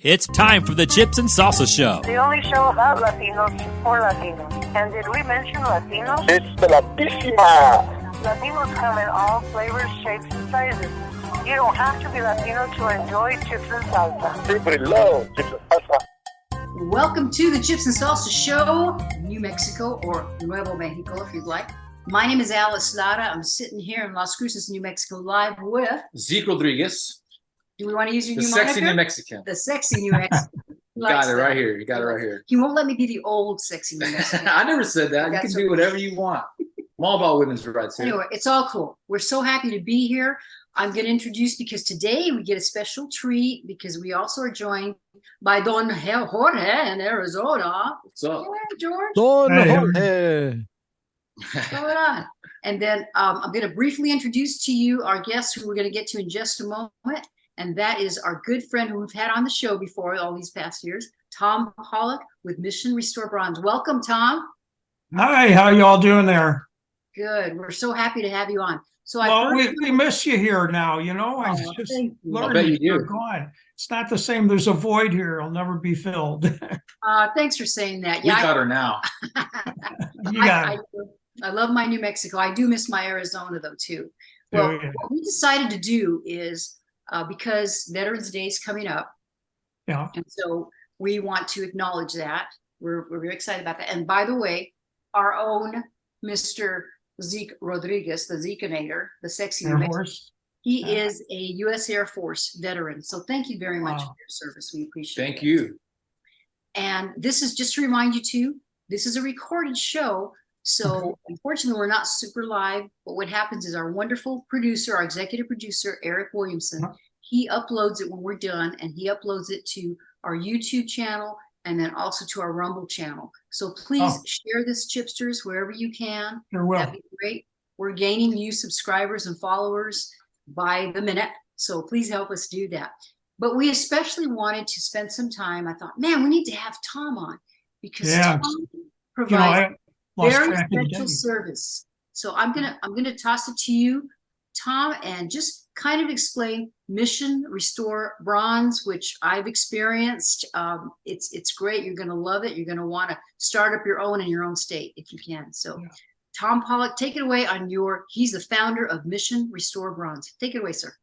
It's time for the Chips and Salsa Show. The only show about Latinos for Latinos. And did we mention Latinos? It's the Latísima. Latinos come in all flavors, shapes, and sizes. You don't have to be Latino to enjoy chips and salsa. Everybody loves chips and salsa. Welcome to the Chips and Salsa Show, New Mexico, or Nuevo Mexico, if you'd like. My name is Alice Lara. I'm sitting here in Las Cruces, New Mexico, live with Zeke Rodriguez. Do we want to use your The new sexy moniker? New Mexican. The sexy New Mexican. You got it right here. You got it right here. He won't let me be the old sexy New Mexican. I never said that. You can do whatever you want. I'm all about women's rights here. Anyway, it's all cool. We're so happy to be here. I'm going to introduce, because today we get a special treat because we also are joined by Don Jorge in Arizona. What's up? Hey, George. Don Jorge. What's going on? And then I'm going to briefly introduce to you our guest who we're going to get to in just a moment. And that is our good friend who we've had on the show before all these past years, Tom Pawlak with Mission Restore Bronze. Welcome, Tom. Hi, how y'all doing there? Good. We're so happy to have you on. So Well, we miss you here now, you know. I just thank you. I learned bet you that you're do. gone. It's not the same. There's a void here. It'll never be filled. Thanks for saying that. We Yeah, got her now. You got it. I love my New Mexico. I do miss my Arizona, though, too. Well, Yeah. what we decided to do is because Veterans Day is coming up, Yeah. and so we want to acknowledge that. We're very excited about that. And by the way, our own Mr. Zeke Rodriguez, the Zekeinator, the sexy Air New Mexican, Force. he Yeah. is a U.S. Air Force veteran. So thank you very much Wow. for your service. We appreciate it. Thank you. And this is just to remind you too, this is a recorded show. So unfortunately, we're not super live. But what happens is our wonderful producer, our executive producer, Eric Williamson, he uploads it when we're done, and he uploads it to our YouTube channel and then also to our Rumble channel. So please share this, Chipsters, wherever you can. Sure will. That'd be great. We're gaining new subscribers and followers by the minute. So please help us do that. But we especially wanted to spend some time. I thought, man, we need to have Tom on because Yeah. Tom You know, provides I lost very track of the special day. service. So I'm gonna toss it to you, Tom, and just kind of explain Mission Restore Bronze, which I've experienced. It's great. You're gonna love it. You're gonna want to start up your own in your own state if you can. So, Yeah. Tom Pawlak, take it away he's the founder of Mission Restore Bronze. Take it away, sir.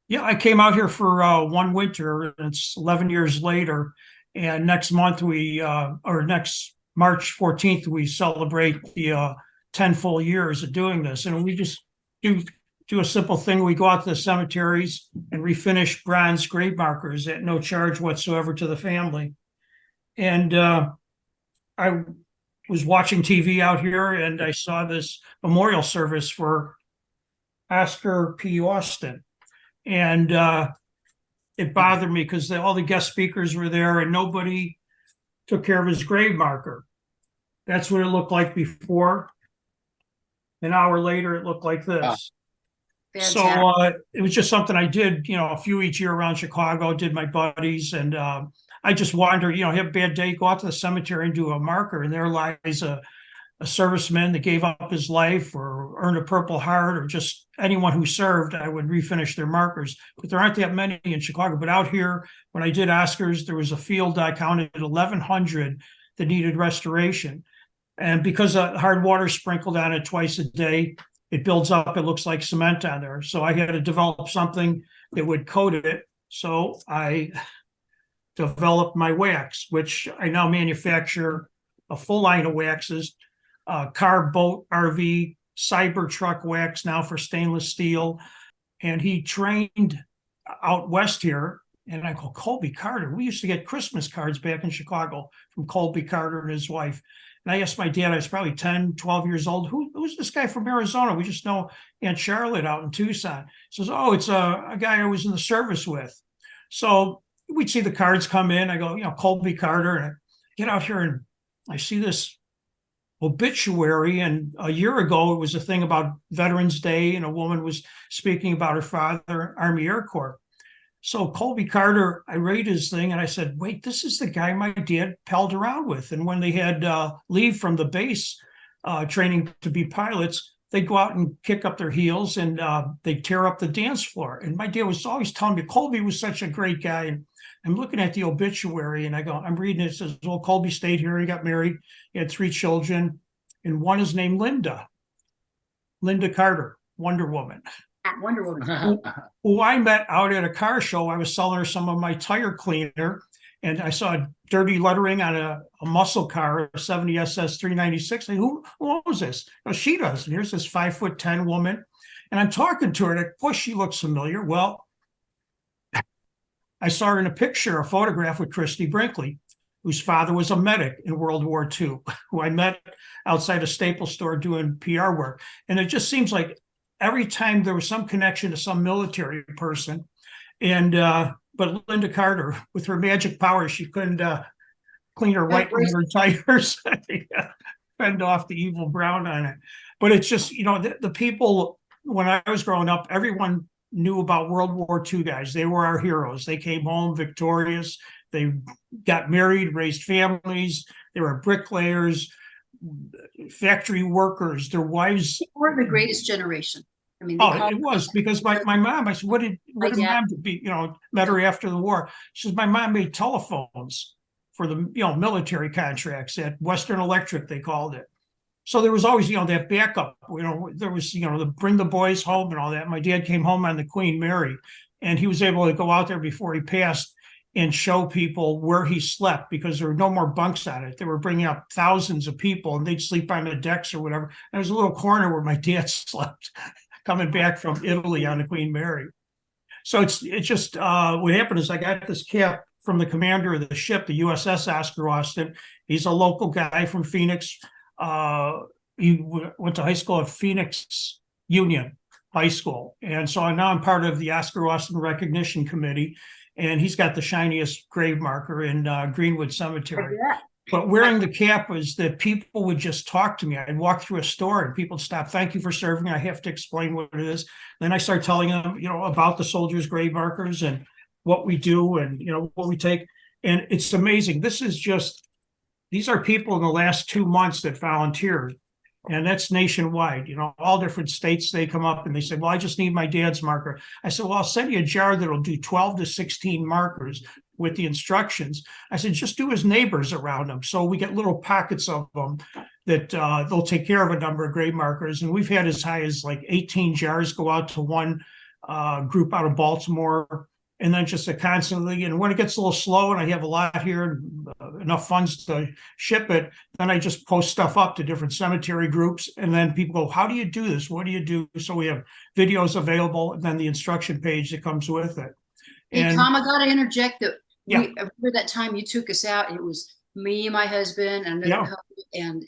Yeah, I came out here for one winter. It's 11 years later. And next month or next March 14th, we celebrate the 10 full years of doing this. And we just do a simple thing. We go out to the cemeteries and refinish bronze grave markers at no charge whatsoever to the family. And I was watching TV out here and I saw this memorial service for Oscar P. Austin. And it bothered me because all the guest speakers were there and nobody took care of his grave marker. That's what it looked like before. An hour later, it looked like this. Fantastic. So it was just something I did, a few each year around Chicago, did my buddies. And I just wandered, have a bad day, go out to the cemetery and do a marker. And there lies a serviceman that gave up his life or earned a Purple Heart, or just anyone who served, I would refinish their markers. But there aren't that many in Chicago. But out here, when I did Oscars, there was a field I counted at 1,100 that needed restoration. And because hard water sprinkled on it twice a day, it builds up. It looks like cement on there. So I had to develop something that would coat it. So I developed my wax, which I now manufacture a full line of waxes. Car, boat, RV, Cybertruck wax now for stainless steel. And he trained out west here. And I go, Colby Carter. We used to get Christmas cards back in Chicago from Colby Carter and his wife. And I asked my dad, I was probably 10, 12 years old, who's this guy from Arizona? We just know Aunt Charlotte out in Tucson. He says, oh, it's a guy I was in the service with. So we'd see the cards come in. I go, Colby Carter. And I get out here and I see this obituary. And a year ago, it was a thing about Veterans Day, and a woman was speaking about her father, Army Air Corps. So Colby Carter, I read his thing and I said, wait, this is the guy my dad palled around with. And when they had leave from the base training to be pilots, they'd go out and kick up their heels and they'd tear up the dance floor. And my dad was always telling me, Colby was such a great guy. And I'm looking at the obituary and I'm reading it. It says, well, Colby stayed here. He got married. He had 3 children. And one is named Linda Carter, Wonder Woman. Wonder Woman. who I met out at a car show. I was selling her some of my tire cleaner, and I saw dirty lettering on a muscle car, a 70 SS 396. Who owns this? Oh, she does. And here's this 5'10" woman. And I'm talking to her, and boy, she looks familiar. Well, I saw her in a picture, a photograph with Christy Brinkley, whose father was a medic in World War II, who I met outside a Staples store doing PR work. And it just seems like every time there was some connection to some military person. And but Linda Carter, with her magic powers, she couldn't clean her white river tires, fend off the evil brown on it. But it's just, the people, when I was growing up, everyone knew about World War II guys. They were our heroes. They came home victorious. They got married, raised families. They were bricklayers, factory workers. Their wives were the greatest generation. I mean, it was because my mom. I said, "What did mom be?" Met her after the war. She says, "My mom made telephones for the military contracts at Western Electric, they called it." So there was always that backup. There was the bring the boys home and all that. My dad came home on the Queen Mary, and he was able to go out there before he passed and show people where he slept, because there were no more bunks on it. They were bringing up thousands of people, and they'd sleep on the decks or whatever. There was a little corner where my dad slept, coming back from Italy on the Queen Mary. So it's just what happened is I got this cap from the commander of the ship, the USS Oscar Austin. He's a local guy from Phoenix. He went to high school at Phoenix Union High School. And so now I'm part of the Oscar Austin Recognition Committee, and he's got the shiniest grave marker in Greenwood Cemetery. But wearing the cap was that people would just talk to me. I'd walk through a store and people would stop. "Thank you for serving." I have to explain what it is. Then I start telling them, about the soldiers' grave markers and what we do and, what we take. And it's amazing. These are people in the last 2 months that volunteered. And that's nationwide, all different states. They come up and they say, "Well, I just need my dad's marker." I said, "Well, I'll send you a jar that'll do 12 to 16 markers with the instructions." I said, "Just do his neighbors around them." So we get little pockets of them that they'll take care of a number of grave markers. And we've had as high as like 18 jars go out to one group out of Baltimore. And then just constantly, and when it gets a little slow and I have a lot here and enough funds to ship it, then I just post stuff up to different cemetery groups. And then people go, "How do you do this? What do you do?" So we have videos available, and then the instruction page that comes with it. Hey, Tom, I got to interject that remember that time you took us out? It was me and my husband and another couple, and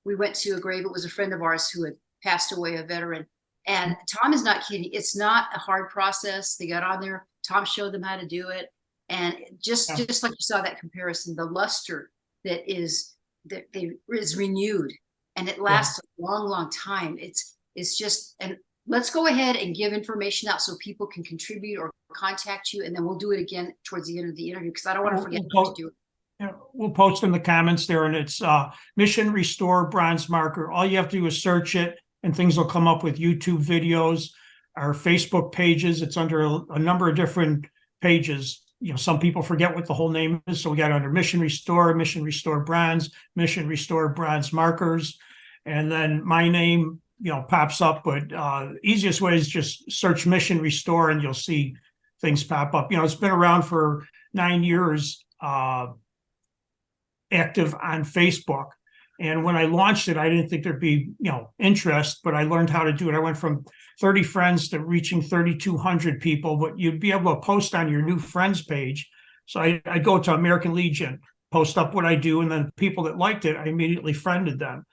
we went to a grave. It was a friend of ours who had passed away, a veteran. And Tom is not kidding. It's not a hard process. They got on there. Tom showed them how to do it. And just like you saw that comparison, the luster that is renewed, and it lasts a long, long time. It's just, and let's go ahead and give information out so people can contribute or contact you. And then we'll do it again towards the end of the interview, because I don't want to forget to do it. Yeah, we'll post in the comments there, and it's Mission Restore Bronze Marker. All you have to do is search it, and things will come up with YouTube videos, our Facebook pages. It's under a number of different pages. Some people forget what the whole name is, so we got under Mission Restore Bronze, Mission Restore Bronze Markers, and then my name, pops up. But easiest way is just search Mission Restore, and you'll see things pop up. It's been around for 9 years, active on Facebook. And when I launched it, I didn't think there'd be, interest, but I learned how to do it. I went from 30 friends to reaching 3,200 people, but you'd be able to post on your new friends page. So I go to American Legion, post up what I do, and then people that liked it, I immediately friended them.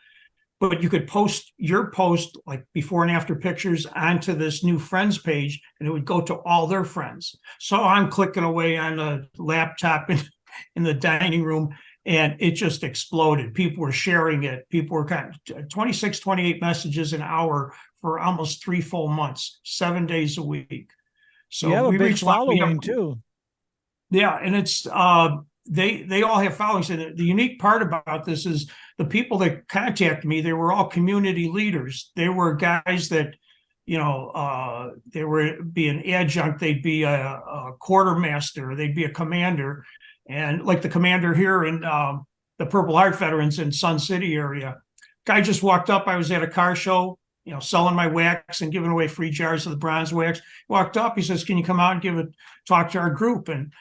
But you could post your post, like before and after pictures, onto this new friends page, and it would go to all their friends. So I'm clicking away on a laptop in the dining room, and it just exploded. People were sharing it. People were 26, 28 messages an hour for almost 3 full months, 7 days a week. So you have a big following too. Yeah, and it's they all have followings. And the unique part about this is the people that contact me, they were all community leaders. They were guys that, they were be an adjunct, they'd be a quartermaster, they'd be a commander. And like the commander here in the Purple Heart veterans in Sun City area, guy just walked up. I was at a car show, selling my wax and giving away free jars of the bronze wax. Walked up, he says, "Can you come out and talk to our group?" And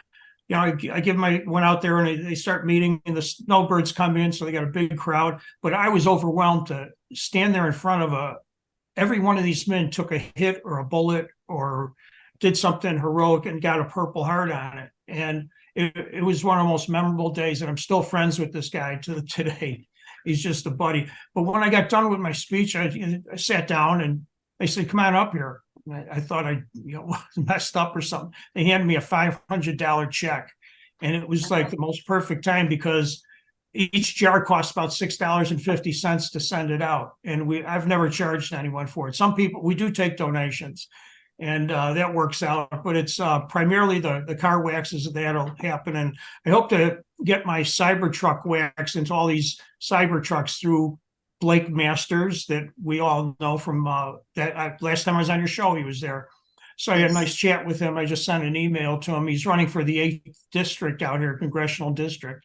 I went out there and they start meeting, and the snowbirds come in, so they got a big crowd. But I was overwhelmed to stand there in front of every one of these men took a hit or a bullet or did something heroic and got a Purple Heart on it. And it was one of the most memorable days, and I'm still friends with this guy to today. He's just a buddy. But when I got done with my speech, I sat down and they said, "Come on up here." I thought I messed up or something. They handed me a $500 check, and it was like the most perfect time because each jar costs about $6.50 to send it out, and I've never charged anyone for it. Some people, we do take donations, and that works out, but it's primarily the car waxes that'll happen. And I hope to get my Cybertruck wax into all these Cybertrucks through Blake Masters that we all know from last time I was on your show, he was there. So I had a nice chat with him. I just sent an email to him. He's running for the 8th district out here, congressional district.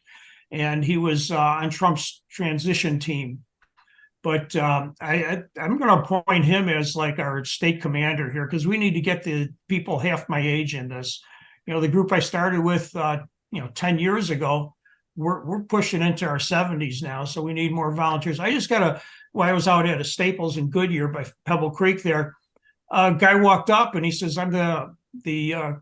And he was on Trump's transition team. But I'm going to appoint him as like our state commander here, because we need to get the people half my age in this. The group I started with, 10 years ago, we're pushing into our 70s now, so we need more volunteers. I was out at a Staples in Goodyear by Pebble Creek there. A guy walked up and he says, "I'm the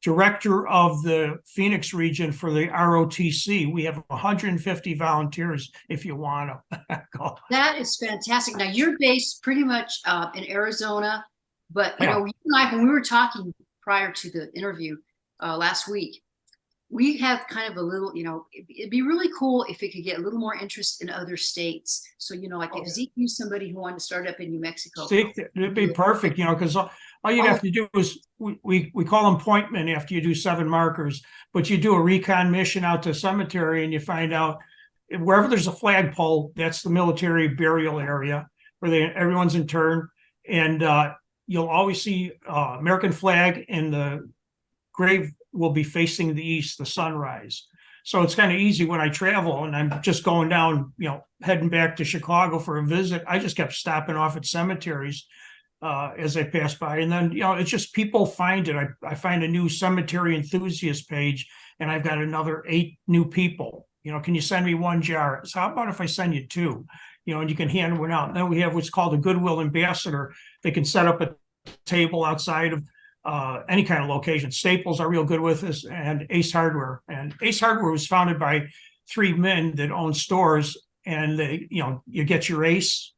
director of the Phoenix region for the ROTC. We have 150 volunteers if you want them." That is fantastic. Now you're based pretty much in Arizona, but you and I, when we were talking prior to the interview last week, we have kind of a little, it'd be really cool if it could get a little more interest in other states. So, like if Zeke knew somebody who wanted to start up in New Mexico. Zeke, it'd be perfect, because all you'd have to do is, we call them pointmen after you do 7 markers, but you do a recon mission out to a cemetery and you find out wherever there's a flagpole, that's the military burial area where everyone's interned. And you'll always see American flag, and the grave will be facing the east, the sunrise. So it's kind of easy when I travel and I'm just going down, heading back to Chicago for a visit. I just kept stopping off at cemeteries as I pass by. And then, it's just people find it. I find a new cemetery enthusiast page, and I've got another 8 new people. Can you send me 1 jar? So how about if I send you 2? And you can hand one out. And then we have what's called a Goodwill ambassador. They can set up a table outside of any kind of location. Staples are real good with this, and Ace Hardware. And Ace Hardware was founded by 3 men that own stores, and they, you get your Ace,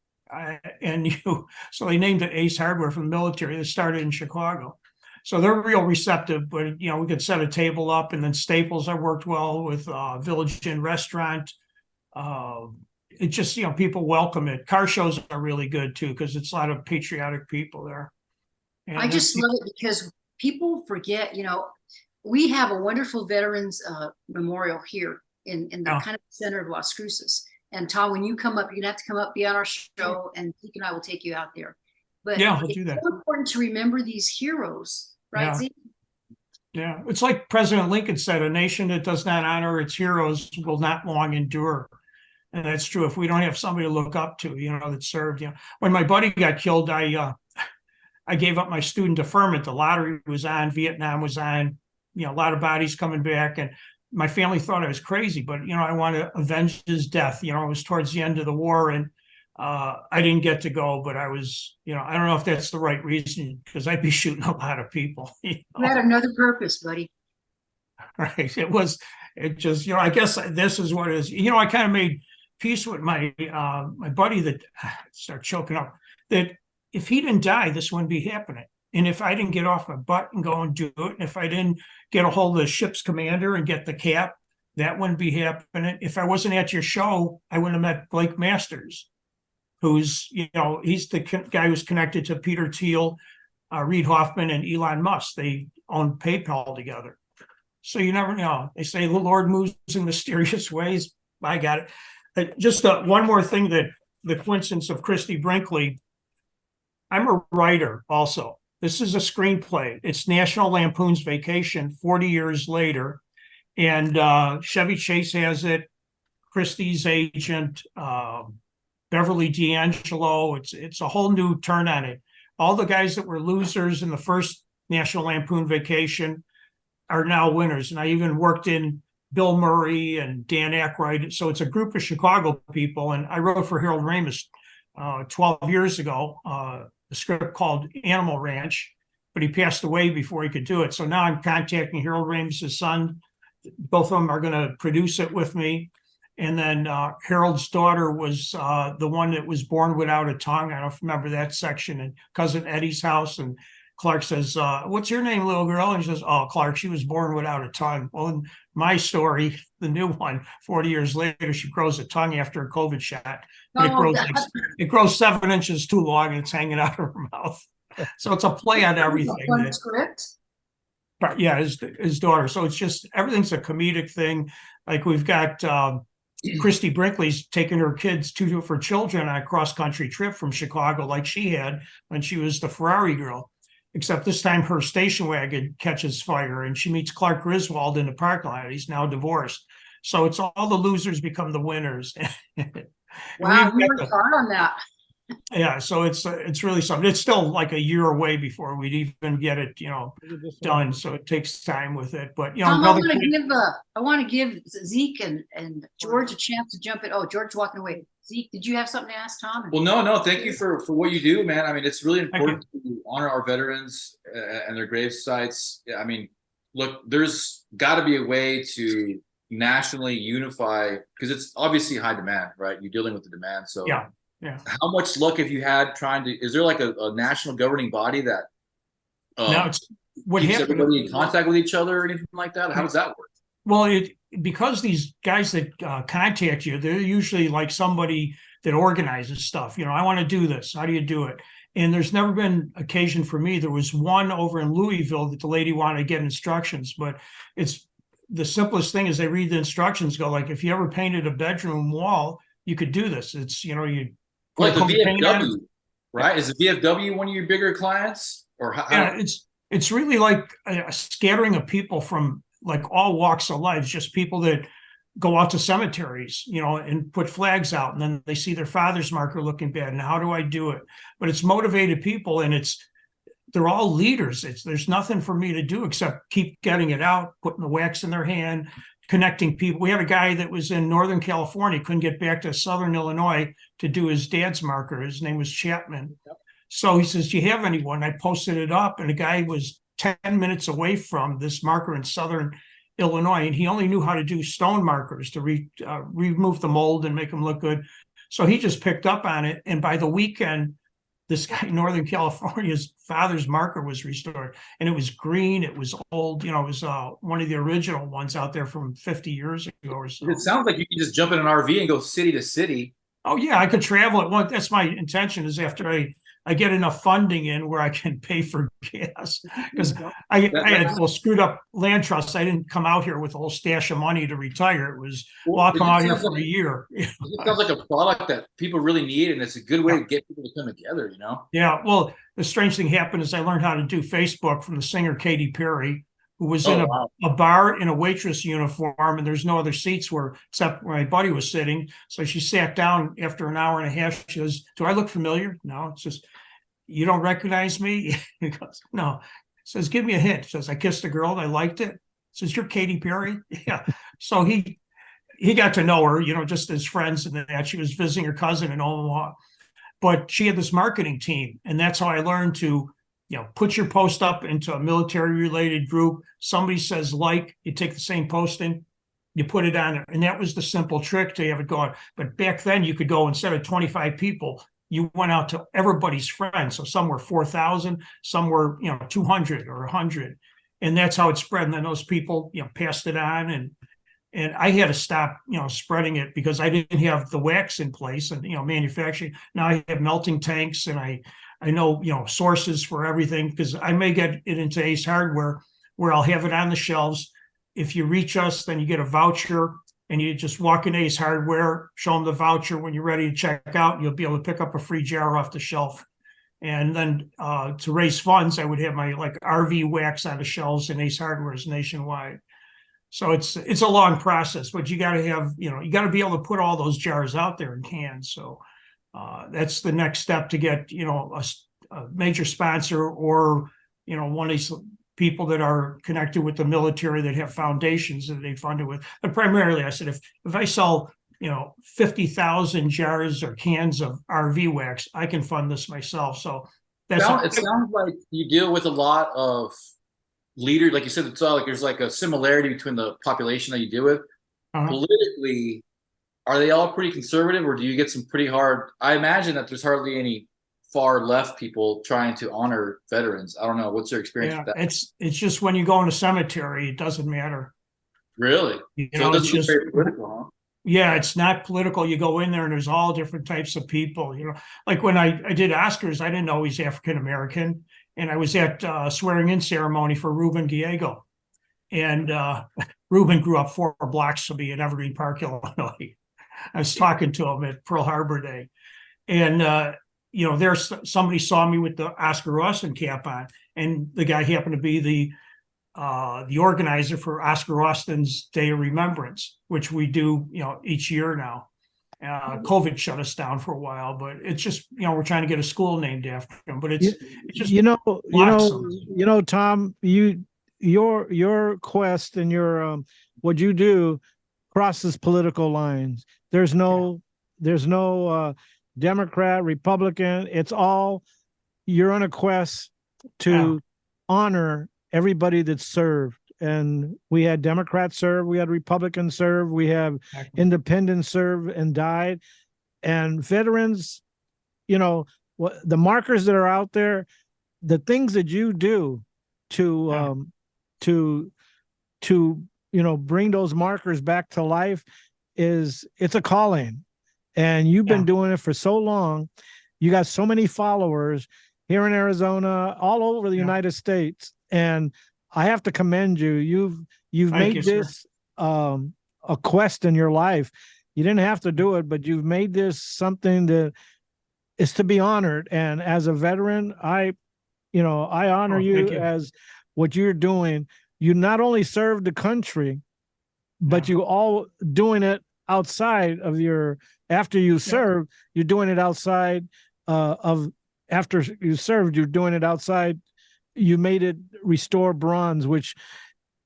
so they named it Ace Hardware from the military. They started in Chicago. So they're real receptive, but we could set a table up. And then Staples, I worked well with Village Inn Restaurant. It just, people welcome it. Car shows are really good too, because it's a lot of patriotic people there. And I just love it because people forget, we have a wonderful veterans memorial here in the kind of center of Las Cruces. And Tom, when you come up, you're gonna have to come up, be on our show, and Zeke and I will take you out there. But I'll do that. It's so important to remember these heroes, right, Zeke? Yeah, it's like President Lincoln said, "A nation that does not honor its heroes will not long endure." And that's true. If we don't have somebody to look up to, that served, when my buddy got killed, I gave up my student deferment. The lottery was on, Vietnam was on, a lot of bodies coming back. And my family thought I was crazy, but, I want to avenge his death. It was towards the end of the war, and I didn't get to go, but I was, I don't know if that's the right reason, because I'd be shooting a lot of people. You had another purpose, buddy. Right. It just, I guess this is what it is. I kind of made peace with my buddy that started choking up, that if he didn't die, this wouldn't be happening. And if I didn't get off my butt and go and do it, and if I didn't get a hold of the ship's commander and get the cap, that wouldn't be happening. If I wasn't at your show, I wouldn't have met Blake Masters, who's, he's the guy who's connected to Peter Thiel, Reid Hoffman, and Elon Musk. They own PayPal together. So you never know. They say the Lord moves in mysterious ways. I got it. Just one more thing, that the coincidence of Christy Brinkley. I'm a writer also. This is a screenplay. It's National Lampoon's Vacation 40 years later. And Chevy Chase has it, Christie's agent, Beverly D'Angelo. It's a whole new turn on it. All the guys that were losers in the first National Lampoon Vacation are now winners. And I even worked in Bill Murray and Dan Aykroyd. So it's a group of Chicago people. And I wrote for Harold Ramis 12 years ago, a script called Animal Ranch, but he passed away before he could do it. So now I'm contacting Harold Ramis' son. Both of them are going to produce it with me. And then Harold's daughter was the one that was born without a tongue. I don't remember that section. And Cousin Eddie's house. And Clark says, what's your name, little girl? And she says, oh, Clark, she was born without a tongue. Well, in my story, the new one, 40 years later, she grows a tongue after a COVID shot. But it grows 7 inches too long and it's hanging out of her mouth. So it's a play on everything. Script. But yeah, his daughter. So it's just, everything's a comedic thing. Like we've got Christy Brinkley's taking her kids for children on a cross-country trip from Chicago like she had when she was the Ferrari girl. Except this time her station wagon catches fire and she meets Clark Griswold in the parking lot. He's now divorced. So it's all the losers become the winners. Wow, we worked hard on that. Yeah, so it's really something. It's still like a year away before we'd even get it, done. So it takes time with it. But I want to give Zeke and George a chance to jump in. Oh, George's walking away. Zeke, did you have something to ask Tom? Well, no. Thank you for what you do, man. I mean, it's really important to honor our veterans and their grave sites. I mean, look, there's got to be a way to nationally unify because it's obviously high demand, right? You're dealing with the demand. So yeah. How much luck have you had is there like a national governing body that keeps everybody in contact with each other or anything like that? How does that work? Well, because these guys that contact you, they're usually like somebody that organizes stuff. I want to do this. How do you do it? And there's never been occasion for me. There was one over in Louisville that the lady wanted to get instructions, but it's the simplest thing is they read the instructions, go like, if you ever painted a bedroom wall, you could do this. It's, you like the VFW, right? Is the VFW one of your bigger clients? Or yeah, it's really like a scattering of people from like all walks of life, just people that go out to cemeteries, and put flags out, and then they see their father's marker looking bad. And how do I do it? But it's motivated people, and they're all leaders. There's nothing for me to do except keep getting it out, putting the wax in their hand, connecting people. We had a guy that was in Northern California, couldn't get back to Southern Illinois to do his dad's marker. His name was Chapman. Yep. So he says, do you have anyone? I posted it up, and the guy was 10 minutes away from this marker in Southern Illinois, and he only knew how to do stone markers to remove the mold and make them look good. So he just picked up on it, and by the weekend, this guy in Northern California's father's marker was restored, and it was green. It was old. It was one of the original ones out there from 50 years ago or so. It sounds like you can just jump in an RV and go city to city. Oh yeah, I could travel it. That's my intention. Is after I get enough funding in where I can pay for gas, because I had a little screwed up land trust. I didn't come out here with a whole stash of money to retire. It was, I'll come out here for a year. It sounds like a product that people really need, and it's a good way to get people to come together, Yeah, well, the strange thing happened is I learned how to do Facebook from the singer Katy Perry, who was in a bar in a waitress uniform, and there's no other seats except where my buddy was sitting. So she sat down after an hour and a half. She goes, do I look familiar? No, it's just, you don't recognize me? He goes, no. Says, give me a hint. Says, I kissed a girl and I liked it. Says, you're Katy Perry? Yeah. So he got to know her, just as friends, and that she was visiting her cousin in Omaha. But she had this marketing team, and that's how I learned to put your post up into a military-related group. Somebody says you take the same posting, you put it on there. And that was the simple trick to have it going. But back then, you could go, instead of 25 people, you went out to everybody's friends. So some were 4,000, some were 200 or 100. And that's how it spread. And then those people passed it on. And I had to stop spreading it because I didn't have the wax in place and manufacturing. Now I have melting tanks, and I know, sources for everything, because I may get it into Ace Hardware where I'll have it on the shelves. If you reach us, then you get a voucher, and you just walk in Ace Hardware, show them the voucher when you're ready to check out, and you'll be able to pick up a free jar off the shelf. And then to raise funds, I would have my like RV wax on the shelves in Ace Hardware's nationwide. So it's a long process, but you got to have, you got to be able to put all those jars out there in cans. So that's the next step to get, a major sponsor or, one of these people that are connected with the military that have foundations that they fund it with. But primarily, I said, if I sell, 50,000 jars or cans of RV wax, I can fund this myself. So it sounds like you deal with a lot of leaders. Like you said, it's all like there's like a similarity between the population that you deal with. Politically, are they all pretty conservative, or do you get some pretty hard? I imagine that there's hardly any far left people trying to honor veterans. I don't know. What's your experience with that? It's just when you go in a cemetery, it doesn't matter. Really? So it doesn't get very political, huh? Yeah, it's not political. You go in there and there's all different types of people. Like when I did Oscars, I didn't know he's African American, and I was at a swearing-in ceremony for Ruben Diego, and Ruben grew up 4 blocks from me in Evergreen Park, Illinois. I was talking to him at Pearl Harbor Day, and there's somebody saw me with the Oscar Austin cap on, and the guy happened to be the organizer for Oscar Austin's Day of Remembrance, which we do, each year now. COVID shut us down for a while, but it's just, we're trying to get a school named after him. But it's just Tom, your quest and your what you do crosses political lines. There's no Democrat, Republican. It's all, you're on a quest to honor everybody that served. And we had Democrats serve, we had Republicans serve, we have independents serve and died. And veterans, what the markers that are out there, the things that you do to bring those markers back to life it's a calling. And you've been doing it for so long. You got so many followers here in Arizona, all over the United States. And I have to commend you. You've made this a quest in your life. You didn't have to do it, but you've made this something that is to be honored. And as a veteran, I honor you as what you're doing. You not only served the country, but you all doing it outside of after you served, you're doing it outside after you served, you're doing it outside. You made it Restore Bronze, which,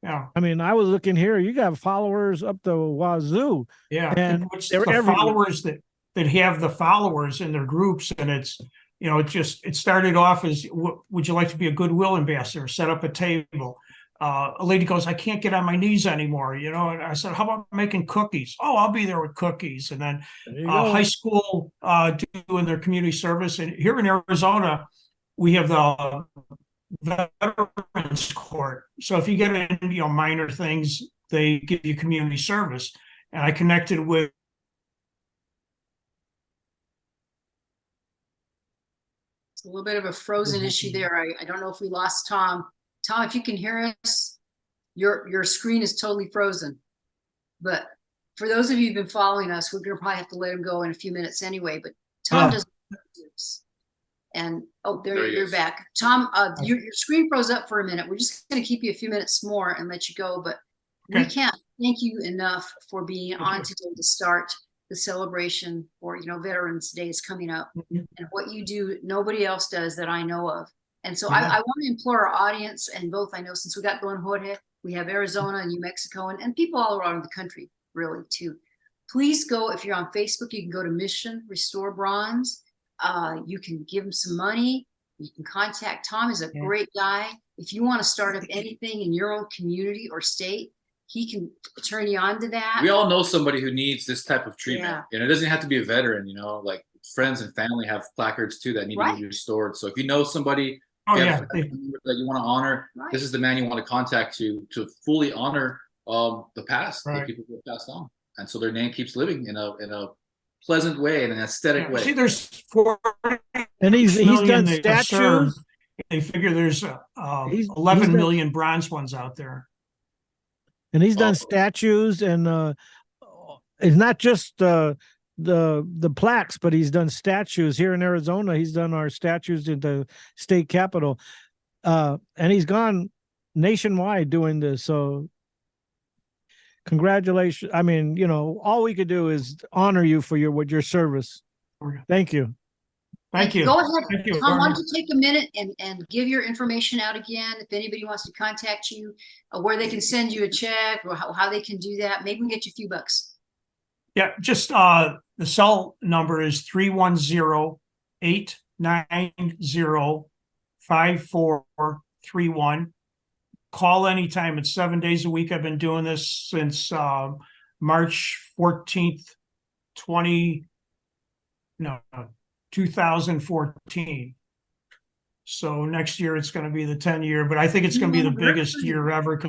I mean, I was looking here, you got followers up the wazoo. Yeah. And they're followers that have the followers in their groups. And it's, it started off as, would you like to be a Goodwill ambassador? Set up a table. A lady goes, I can't get on my knees anymore, and I said, how about making cookies? Oh, I'll be there with cookies. And then high school doing their community service. And here in Arizona, we have the Veterans Court. So if you get into minor things, they give you community service. And I connected with it's a little bit of a frozen issue there. I don't know if we lost Tom. Tom, if you can hear us, your screen is totally frozen. But for those of you who've been following us, we're going to probably have to let him go in a few minutes anyway. But Tom doesn't. And there you're back. Tom, your screen froze up for a minute. We're just going to keep you a few minutes more and let you go. But we can't thank you enough for being on today to start the celebration for, Veterans Day is coming up. And what you do, nobody else does that I know of. And so I want to implore our audience, and both, I know since we got going Jorge, we have Arizona and New Mexico and people all around the country, really, too. Please go, if you're on Facebook, you can go to Mission Restore Bronze. You can give him some money. You can contact Tom. He's a great guy. If you want to start up anything in your own community or state, he can turn you on to that. We all know somebody who needs this type of treatment. It doesn't have to be a veteran, like friends and family have placards too that need to be restored. So if you know somebody that you want to honor, this is the man you want to contact to fully honor the past, the people who have passed on, and so their name keeps living in a pleasant way, in an aesthetic way. See, there's 4 and he's done statues. They figure there's 11 million bronze ones out there, and he's done statues, and it's not just the plaques, but he's done statues here in Arizona. He's done our statues in the state capitol, and he's gone nationwide doing this. So congratulations. I mean, all we could do is honor you for your service. Thank you. Thank you. Go ahead, Thank you, Tom. Why don't Jorge. you take a minute and give your information out again? If anybody wants to contact you, where they can send you a check, or how they can do that, maybe we can get you a few bucks. Yeah, just the cell number is 310-890-5431. Call anytime. It's 7 days a week. I've been doing this since March 14th, 2014. So next year it's going to be the 10-year, but I think it's going to be the biggest year ever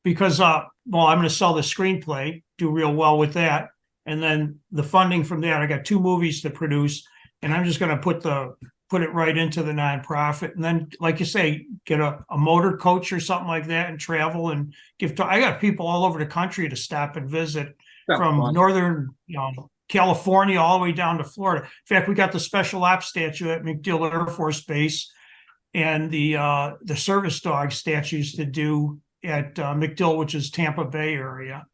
because well, I'm going to sell the screenplay, do real well with that, and then the funding from that, I got 2 movies to produce, and I'm just going to put it right into the nonprofit, and then, like you say, get a motor coach or something like that, and travel and I got people all over the country to stop and visit, from northern, California all the way down to Florida. In fact, we got the special ops statue at MacDill Air Force Base, and the service dog statues to do at MacDill, which is Tampa Bay area.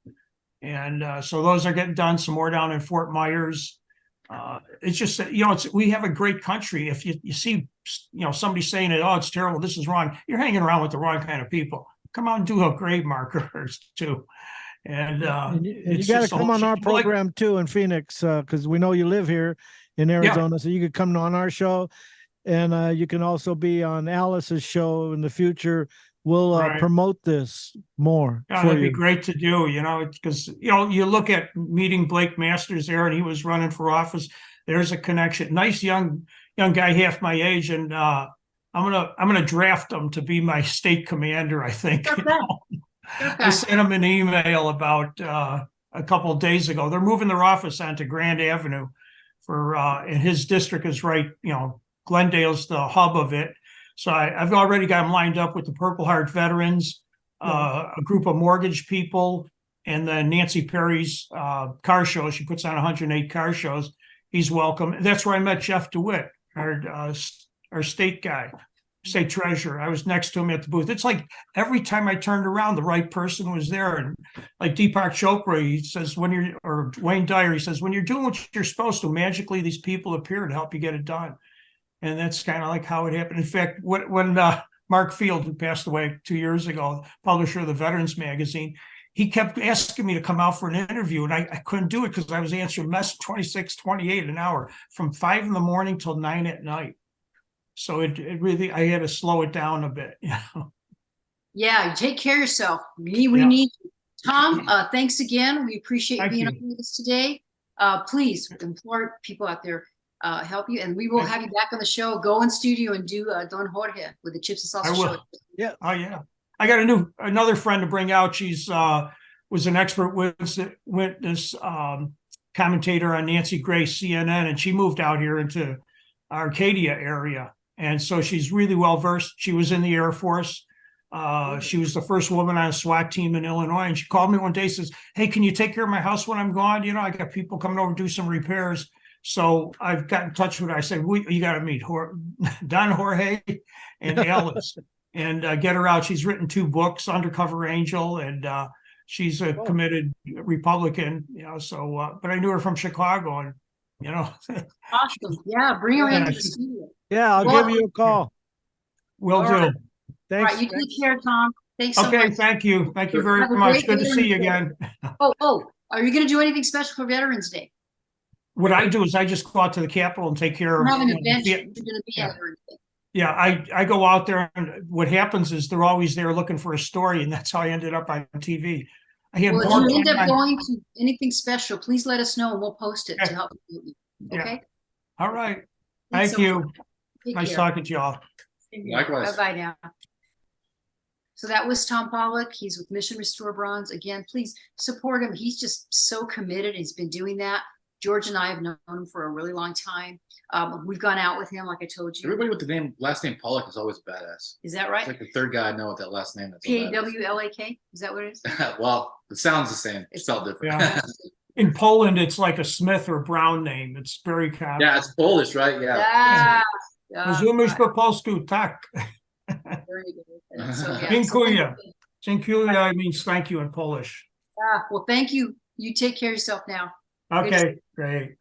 And so those are getting done. Some more down in Fort Myers. It's just, we have a great country. If you see, somebody saying it, oh, it's terrible, this is wrong, you're hanging around with the wrong kind of people. Come out and do a grave markers too. And you got to come on our program too in Phoenix, because we know you live here in Arizona, so you could come on our show, and you can also be on Alice's show in the future. We'll promote this more. That'd be great to do, because you look at meeting Blake Masters there, and he was running for office. There's a connection. Nice young guy, half my age, and I'm gonna draft him to be my state commander, I think. I sent him an email about a couple of days ago. They're moving their office onto Grand Avenue and his district is right, Glendale's the hub of it. So I've already got him lined up with the Purple Heart veterans, a group of mortgage people, and then Nancy Perry's car show. She puts on 108 car shows. He's welcome. That's where I met Jeff DeWitt, our state guy. State treasurer. I was next to him at the booth. It's like every time I turned around, the right person was there. And like Deepak Chopra, he says, or Wayne Dyer, he says, when you're doing what you're supposed to, magically these people appear to help you get it done. And that's kind of like how it happened. In fact, when Mark Field, who passed away 2 years ago, publisher of the Veterans Magazine, he kept asking me to come out for an interview, and I couldn't do it because I was answering mess 26, 28 an hour from 5 in the morning till 9 at night. So it really, I had to slow it down a bit. Yeah, take care of yourself. We need you. Tom, thanks again. We appreciate you being on with us today. Please implore people out there, help you, and we will have you back on the show. Go in studio and do Don Jorge with the Chips and Salsa show. Yeah. Oh yeah. I got another friend to bring out. She's was an expert witness commentator on Nancy Grace CNN, and she moved out here into Arcadia area. And so she's really well versed. She was in the Air Force. She was the first woman on a SWAT team in Illinois. And she called me one day, says, hey, can you take care of my house when I'm gone? I got people coming over to do some repairs. So I've got in touch with her. I said, you got to meet Don Jorge and Alice and get her out. She's written 2 books, Undercover Angel, and she's a committed Republican, so, but I knew her from Chicago, and awesome. Yeah, bring her into the studio. Yeah, I'll give you a call. Will do. Thanks. All right, you take care, Tom. Thanks so much. Okay, thank you. Thank you very much. Good to see you again. Oh, are you going to do anything special for Veterans Day? What I do is I just go out to the Capitol and take care of. Have an event you're going to be at or anything. Yeah, I go out there, and what happens is they're always there looking for a story, and that's how I ended up on TV. If you end up going to anything special, please let us know and we'll post it to help you. Okay. Yeah. All right. Thank you. Nice talking to y'all. Likewise. Bye-bye now. So that was Tom Pawlak. He's with Mission Restore Bronze. Again, please support him. He's just so committed. He's been doing that. George and I have known him for a really long time. We've gone out with him, like I told you. Everybody with the last name Pawlak is always badass. Is that right? It's like the third guy I know with that last name. Pawlak? Is that what it is? Well, it sounds the same. It's spelled different. In Poland, it's like a Smith or Brown name. It's very common. Yeah, it's Polish, right? Yeah. Yeah. Rozumiesz po polsku, tak. Very good. And so, yeah. Dziękuję. Dziękuję means thank you in Polish. Well, thank you. You take care of yourself now. Okay, great.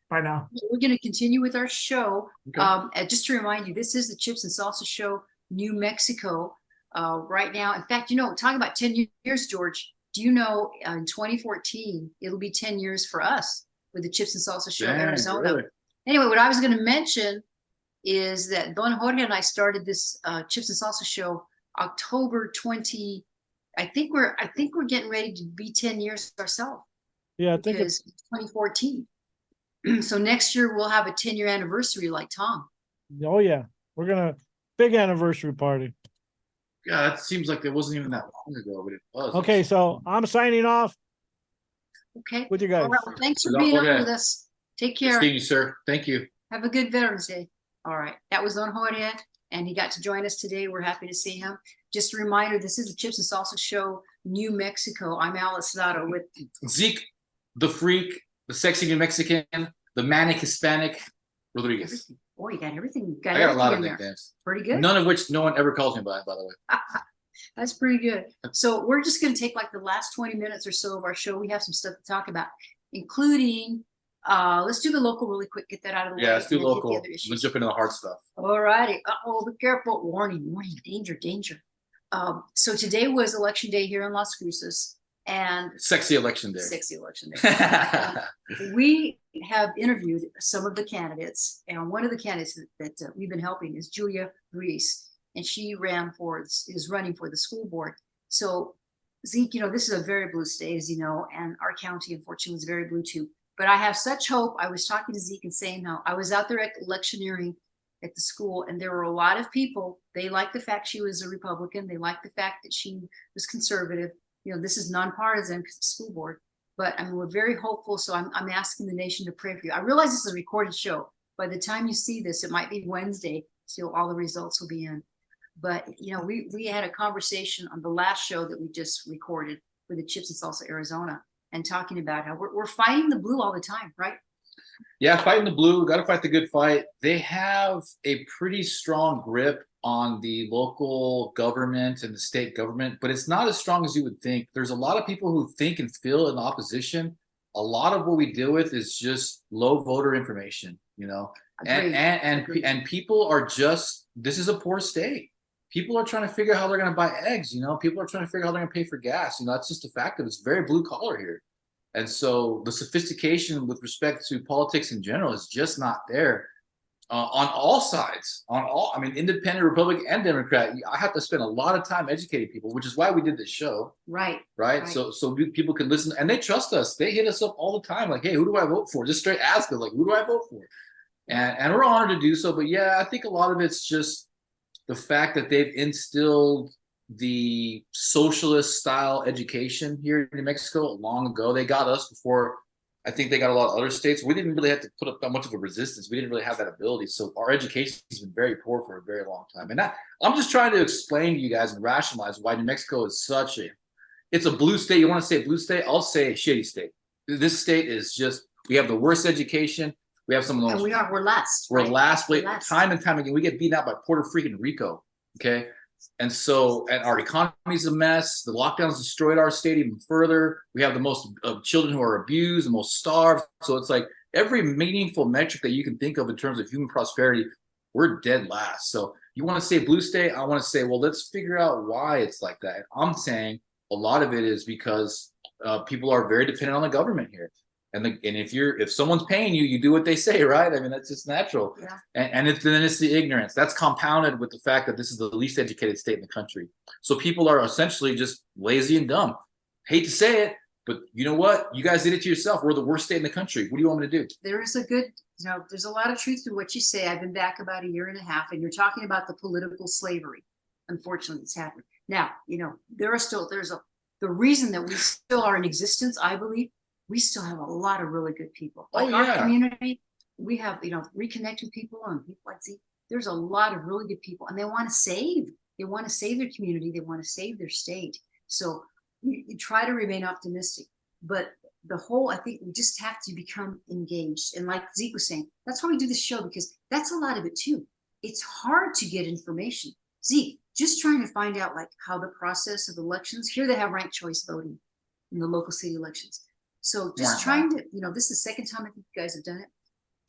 Bye now. We're going to continue with our show. Okay. And just to remind you, this is the Chips and Salsa Show, New Mexico. Right now, in fact, talking about 10 years, George, do you know in 2014, it'll be 10 years for us with the Chips and Salsa Show, Dang, Arizona. really? Anyway, what I was going to mention is that Don Jorge and I started this Chips and Salsa Show October 20. I think we're getting ready to be 10 years ourselves. Yeah, I think it's 2014. So next year we'll have a 10-year anniversary like Tom. oh yeah. We're gonna big anniversary party. Yeah, that seems like it wasn't even that long ago, but it was. Okay, so I'm signing off Okay. with you guys. All right. Well, thanks for Don being Jorge. on with us. Take care. Seeing you, sir. Thank you. Have a good Veterans Day. All right. That was Don Jorge, and he got to join us today. We're happy to see him. Just a reminder, this is the Chips and Salsa Show, New Mexico. I'm Alice Lado with Zeke, the freak, the sexy New Mexican, the manic Hispanic, Rodriguez. everything. Boy, you got everything. I got a lot of everything in there. nicknames. Pretty good. None of which no one ever calls me by the way. That's pretty good. So we're just going to take like the last 20 minutes or so of our show. We have some stuff to talk about, including, let's do the local really quick, get that out of the way. Yeah, let's do and then get the local. other issues. Let's jump into the hard stuff. All righty. Oh, be careful. Warning, danger, danger. So today was election day here in Las Cruces, and Sexy election day. sexy election day. We have interviewed some of the candidates, and one of the candidates that we've been helping is Julia Reese, and she is running for the school board. So Zeke, this is a very blue state, as you know, and our county, unfortunately, was very blue too. But I have such hope. I was talking to Zeke and saying how I was out there at electioneering at the school, and there were a lot of people. They liked the fact she was a Republican. They liked the fact that she was conservative. This is nonpartisan because it's school board. But I mean, we're very hopeful. So I'm asking the nation to pray for you. I realize this is a recorded show. By the time you see this, it might be Wednesday, so all the results will be in. But we had a conversation on the last show that we just recorded with the Chips and Salsa Arizona, and talking about how we're fighting the blue all the time, right? Yeah, fighting the blue, got to fight the good fight. They have a pretty strong grip on the local government and the state government, but it's not as strong as you would think. There's a lot of people who think and feel in opposition. A lot of what we deal with is just low voter information, Agreed. and people are just, this is a poor state. People are trying to figure out how they're going to buy eggs, people are trying to figure out how they're going to pay for gas. That's just a fact of it's very blue collar here. And so the sophistication with respect to politics in general is just not there on all sides, independent, Republican, and Democrat. I have to spend a lot of time educating people, which is why we did this show. Right. So people can listen, and they trust us. They hit us up all the time. Like, hey, who do I vote for? Just straight ask us, like, who do I vote for? And we're honored to do so. But yeah, I think a lot of it's just the fact that they've instilled the socialist style education here in New Mexico long ago. They got us before I think they got a lot of other states. We didn't really have to put up that much of a resistance. We didn't really have that ability. So our education has been very poor for a very long time. And I'm just trying to explain to you guys and rationalize why New Mexico is it's a blue state. You want to say blue state? I'll say shitty state. This state is just, we have the worst education. We have some of those. And we're last. We're right? last. We're last. Time and time again, we get beaten out by Puerto freaking Rico. Okay. And our economy's a mess. The lockdowns destroyed our state even further. We have the most children who are abused, the most starved. So it's like every meaningful metric that you can think of in terms of human prosperity, we're dead last. So you want to say blue state? I want to say, well, let's figure out why it's like that. I'm saying a lot of it is because people are very dependent on the government here. And if someone's paying you, you do what they say, right? I mean, that's just natural. Yeah. And then it's the ignorance that's compounded with the fact that this is the least educated state in the country. So people are essentially just lazy and dumb. Hate to say it, but you know what? You guys did it to yourself. We're the worst state in the country. What do you want me to do? There's a lot of truth to what you say. I've been back about 1.5 years, and you're talking about the political slavery. Unfortunately, it's happening now. The reason that we still are in existence, I believe. We still have a lot of really good people. Like our community, we have, reconnect with people and people like Zeke. There's a lot of really good people, and they want to save their community. They want to save their state. So you try to remain optimistic, but the whole, I think we just have to become engaged. And like Zeke was saying, that's why we do this show, because that's a lot of it too. It's hard to get information. Zeke, just trying to find out like how the process of elections, here they have ranked choice voting in the local city elections. So just trying to, this is the second time I think you guys have done it.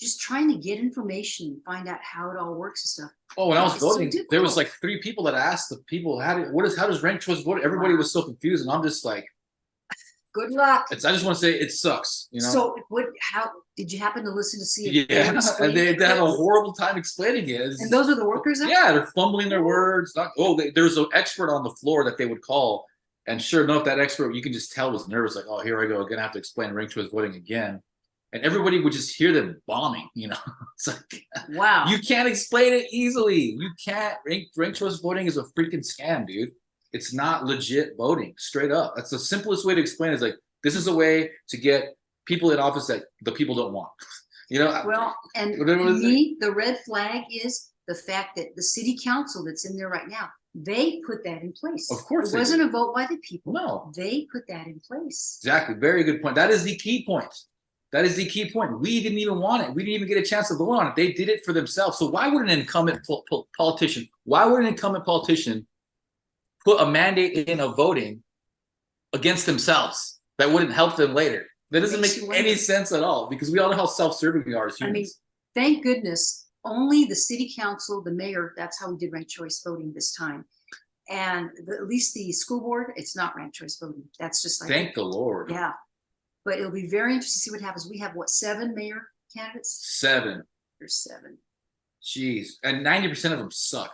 Just trying to get information and find out how it all works and stuff. Oh, when I was voting, so there was like 3 people that asked the people, how does ranked choice vote? Everybody was so confused, and I'm just like, good luck. I just want to say it sucks, So how did you happen to listen to see it? Yeah, and they had a horrible time explaining it. And those are the workers? Yeah, they're fumbling their words. There's an expert on the floor that they would call, and sure enough, that expert, you can just tell, was nervous, like, oh, here I go, gonna have to explain ranked choice voting again. And everybody would just hear them bombing, It's like, wow. You can't explain it easily. You can't. Ranked choice voting is a freaking scam, dude. It's not legit voting, straight up. That's the simplest way to explain it. Is like, this is a way to get people in office that the people don't want. Well, and to me, the red flag is the fact that the city council that's in there right now, they put that in place. Of course, it wasn't a vote by the people. No, they put that in place. Exactly. Very good point. That is the key point. That is the key point. We didn't even want it. We didn't even get a chance to vote on it. They did it for themselves. So why would an incumbent politician? Why would an incumbent politician put a mandate in of voting against themselves that wouldn't help them later? That doesn't make any sense at all, because we all know how self-serving we are as humans. I mean, thank goodness only the city council, the mayor, that's how we did ranked choice voting this time. And at least the school board, it's not ranked choice voting. That's just like, thank the Lord. Yeah. But it'll be very interesting to see what happens. We have 7 mayor candidates? 7. There's 7. Jeez. And 90% of them suck.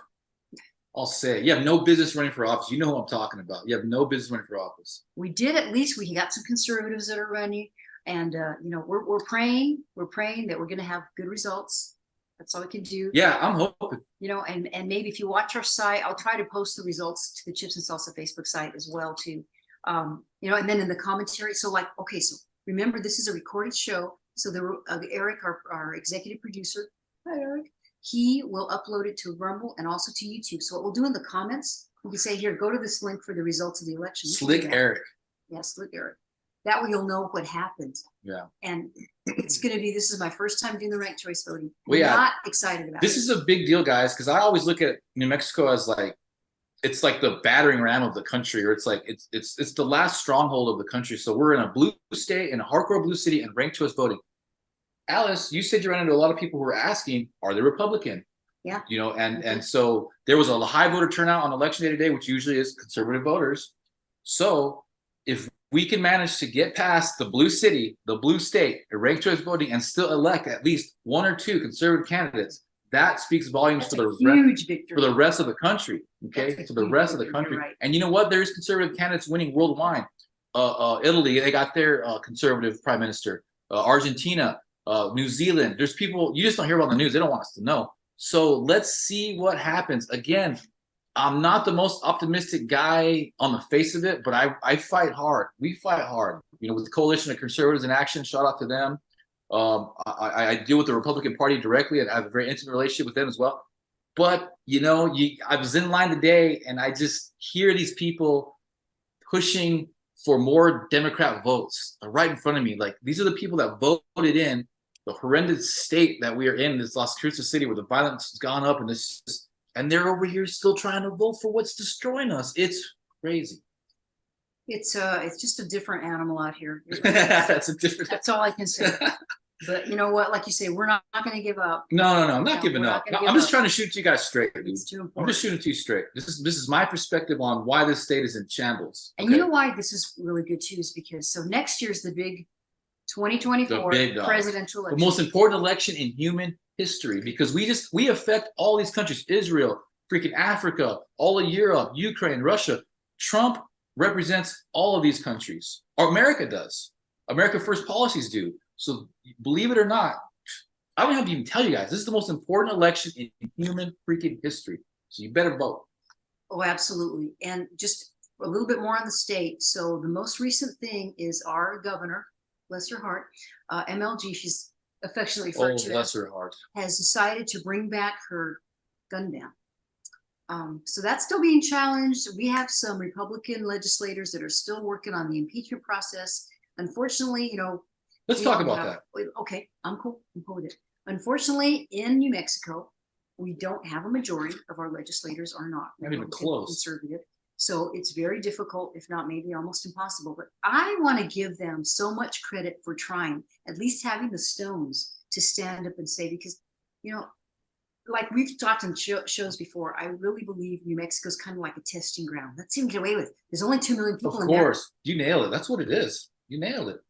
I'll say it. You have no business running for office. You know who I'm talking about. You have no business running for office. We did, at least we got some conservatives that are running, and we're praying that we're going to have good results. That's all we can do. Yeah, I'm hoping. And maybe if you watch our site, I'll try to post the results to the Chips and Salsa Facebook site as well too. And then in the commentary. So so remember, this is a recorded show. So Eric, our executive producer, hi Eric, he will upload it to Rumble and also to YouTube. So what we'll do in the comments, we can say, here, go to this link for the results of the election. Slick Eric. Yeah, Slick Eric. That way you'll know what happened. Yeah. And it's going to be, this is my first time doing the ranked choice voting. Well, yeah. Not excited about this is a big deal, guys, because I always look at New Mexico as like, it's like the battering ram of the country, or it's like it's the last stronghold of the country. So we're in a blue state, in a hardcore blue city, and ranked choice voting. Alice, you said you ran into a lot of people who were asking, are they Republican? Yeah. And so there was a high voter turnout on election day today, which usually is conservative voters. So if we can manage to get past the blue city, the blue state, ranked choice voting, and still elect at least 1 or 2 conservative candidates, that speaks volumes for the rest of the country. Okay, for the rest of the country. Right. And you know what? There's conservative candidates winning worldwide. Italy, they got their conservative prime minister. Argentina, New Zealand. There's people you just don't hear about the news. They don't want us to know. So let's see what happens. Again, I'm not the most optimistic guy on the face of it, but I fight hard. We fight hard. With the Coalition of Conservatives in Action, shout out to them. I deal with the Republican Party directly, and I have a very intimate relationship with them as well. But I was in line today, and I just hear these people pushing for more Democrat votes right in front of me. Like, these are the people that voted in the horrendous state that we are in, this Las Cruces city, where the violence has gone up, and they're over here still trying to vote for what's destroying us. It's crazy. It's just a different animal out here. That's all I can say. But you know what? Like you say, we're not going to give up. No, I'm not giving up. I'm just trying to shoot you guys straight, dude. It's too important. I'm just shooting to you straight. This is my perspective on why this state is in shambles. And you know why this is really good too, is because next year's the big 2024 presidential election. The most important election in human history, because we affect all these countries: Israel, freaking Africa, all of Europe, Ukraine, Russia. Trump represents all of these countries, or America does. America First policies do. So believe it or not, I don't have to even tell you guys, this is the most important election in human freaking history. So you better vote. Oh, absolutely. And just a little bit more on the state. So the most recent thing is our governor, bless her heart, MLG, she's affectionately referred to bless her heart, has decided to bring back her gun ban. So that's still being challenged. We have some Republican legislators that are still working on the impeachment process. unfortunately, Let's we talk don't about have- that. Okay, I'm cool. I'm cool with it. Unfortunately, in New Mexico, we don't have a majority of our legislators are not Not even Republican, close. conservative. So it's very difficult, if not maybe almost impossible. But I want to give them so much credit for trying, at least having the stones to stand up and say, because, like we've talked in shows before, I really believe New Mexico's kind of like a testing ground. Let's see what we get away with. There's only 2 million people Of in there. course, you nailed it. That's what it is. You nailed it.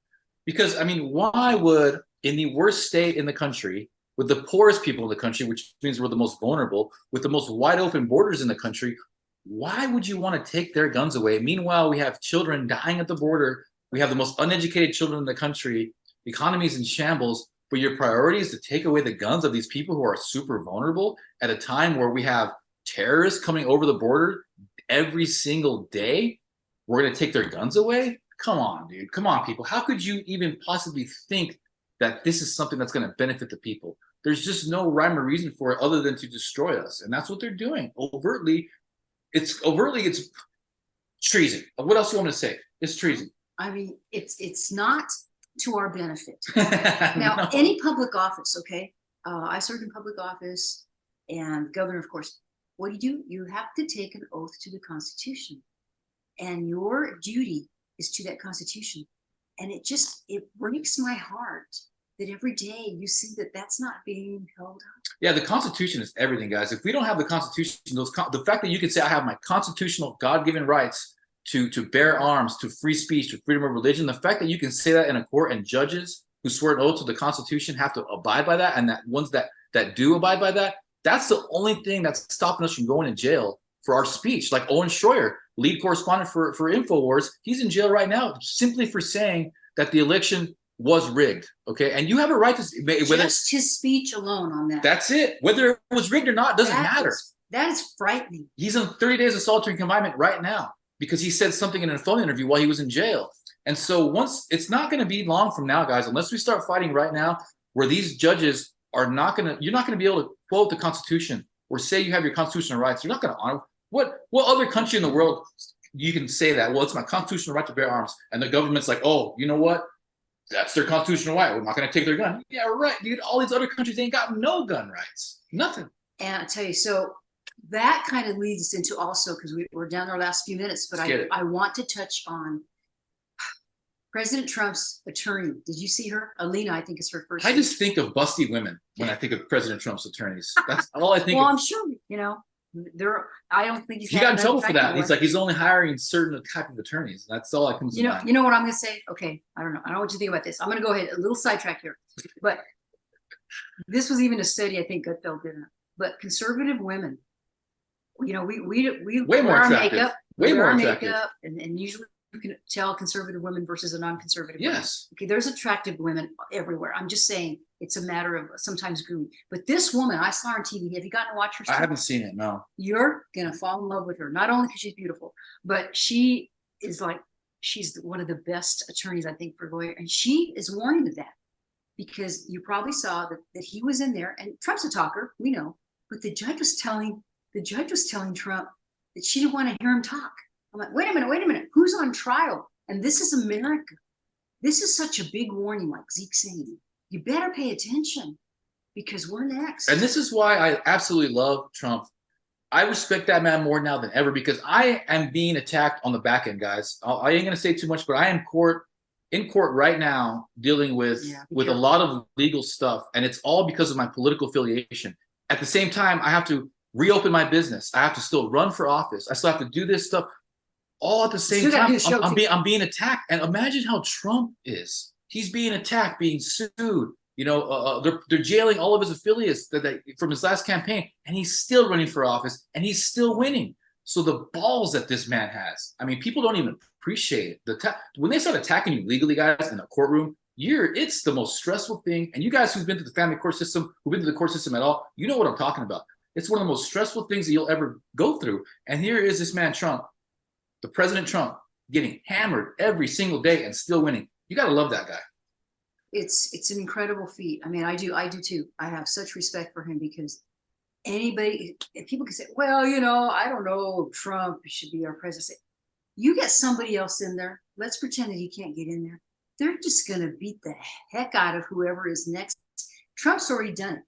Because, I mean, why would, in the worst state in the country, with the poorest people in the country, which means we're the most vulnerable, with the most wide open borders in the country, why would you want to take their guns away? Meanwhile, we have children dying at the border. We have the most uneducated children in the country. The economy is in shambles. But your priority is to take away the guns of these people who are super vulnerable at a time where we have terrorists coming over the border every single day. We're going to take their guns away? Come on, dude. Come on, people. How could you even possibly think that this is something that's going to benefit the people? There's just no rhyme or reason for it other than to destroy us. And that's what they're doing. Overtly, it's treason. What else do you want me to say? It's treason. I mean, it's not to our benefit. Now, No. any public office, okay? I served in public office and governor, of course. What do? You have to take an oath to the Constitution. And your duty is to that Constitution. And it breaks my heart that every day you see that that's not being held up. Yeah, the Constitution is everything, guys. If we don't have the Constitution, the fact that you can say I have my constitutional God-given rights to bear arms, to free speech, to freedom of religion, the fact that you can say that in a court and judges who swear an oath to the Constitution have to abide by that, and that ones that do abide by that, that's the only thing that's stopping us from going to jail for our speech. Like Owen Schroyer, lead correspondent for InfoWars, he's in jail right now simply for saying that the election was rigged. Okay, and you have a right to Just his speech alone on that. That's it. Whether it was rigged or not doesn't matter. That is frightening. He's on 30 days of solitary confinement right now because he said something in a phone interview while he was in jail. And so it's not going to be long from now, guys, unless we start fighting right now, where these judges you're not going to be able to quote the Constitution or say you have your constitutional rights. You're not going to honor. What other country in the world you can say that? Well, it's my constitutional right to bear arms. And the government's like, oh, you know what? That's their constitutional right. We're not going to take their gun. Yeah, right, dude. All these other countries ain't got no gun rights. Nothing. And I tell you, so that kind of leads us into also, because we're down our last few minutes, but I want to touch on President Trump's attorney. Did you see her? Alina, I think is her first I name. just think of busty women when I think of President Trump's attorneys. That's all I think Well, of. I'm sure, I don't think He got in trouble for that. He's like, he's only hiring certain type of attorneys. That's all that comes to mind. You know what I'm going to say? Okay, I don't know. I don't know what you think about this. I'm going to go ahead, a little sidetrack here. But this was even a study I think Gutfeld did. But conservative women, we Way more wear our attractive. makeup, Way wear more our attractive. makeup, and usually you can tell conservative women versus a non-conservative woman. Yes. Okay, there's attractive women everywhere. I'm just saying it's a matter of sometimes grooming. But this woman, I saw her on TV. Have you gotten to watch her I stuff? haven't seen it, no. You're gonna fall in love with her, not only because she's beautiful, but she's one of the best attorneys, I think, for lawyer. And she is warning of that because you probably saw that he was in there, and Trump's a talker, we know, but the judge was telling Trump that she didn't want to hear him talk. I'm like, wait a minute, who's on trial? And this is America. This is such a big warning, like Zeke saying. You better pay attention because we're next. And this is why I absolutely love Trump. I respect that man more now than ever because I am being attacked on the back end, guys. I ain't gonna say too much, but I am in court right now dealing with a lot of legal stuff, and it's all because of my political affiliation. At the same time, I have to reopen my business. I have to still run for office. I still have to do this stuff all at the same time. I'm being attacked. And imagine how Trump is. He's being attacked, being sued. They're jailing all of his affiliates from his last campaign, and he's still running for office, and he's still winning. So the balls that this man has, I mean, people don't even appreciate it. When they start attacking you legally, guys, in a courtroom, it's the most stressful thing. And you guys who've been to the family court system, who've been to the court system at all, you know what I'm talking about. It's one of the most stressful things that you'll ever go through. And here is this man, Trump, the President Trump, getting hammered every single day and still winning. You got to love that guy. It's an incredible feat. I mean, I do too. I have such respect for him because people can say, well, I don't know, Trump should be our president. You get somebody else in there. Let's pretend that he can't get in there. they're just going to beat the heck out of whoever is next. Trump's already done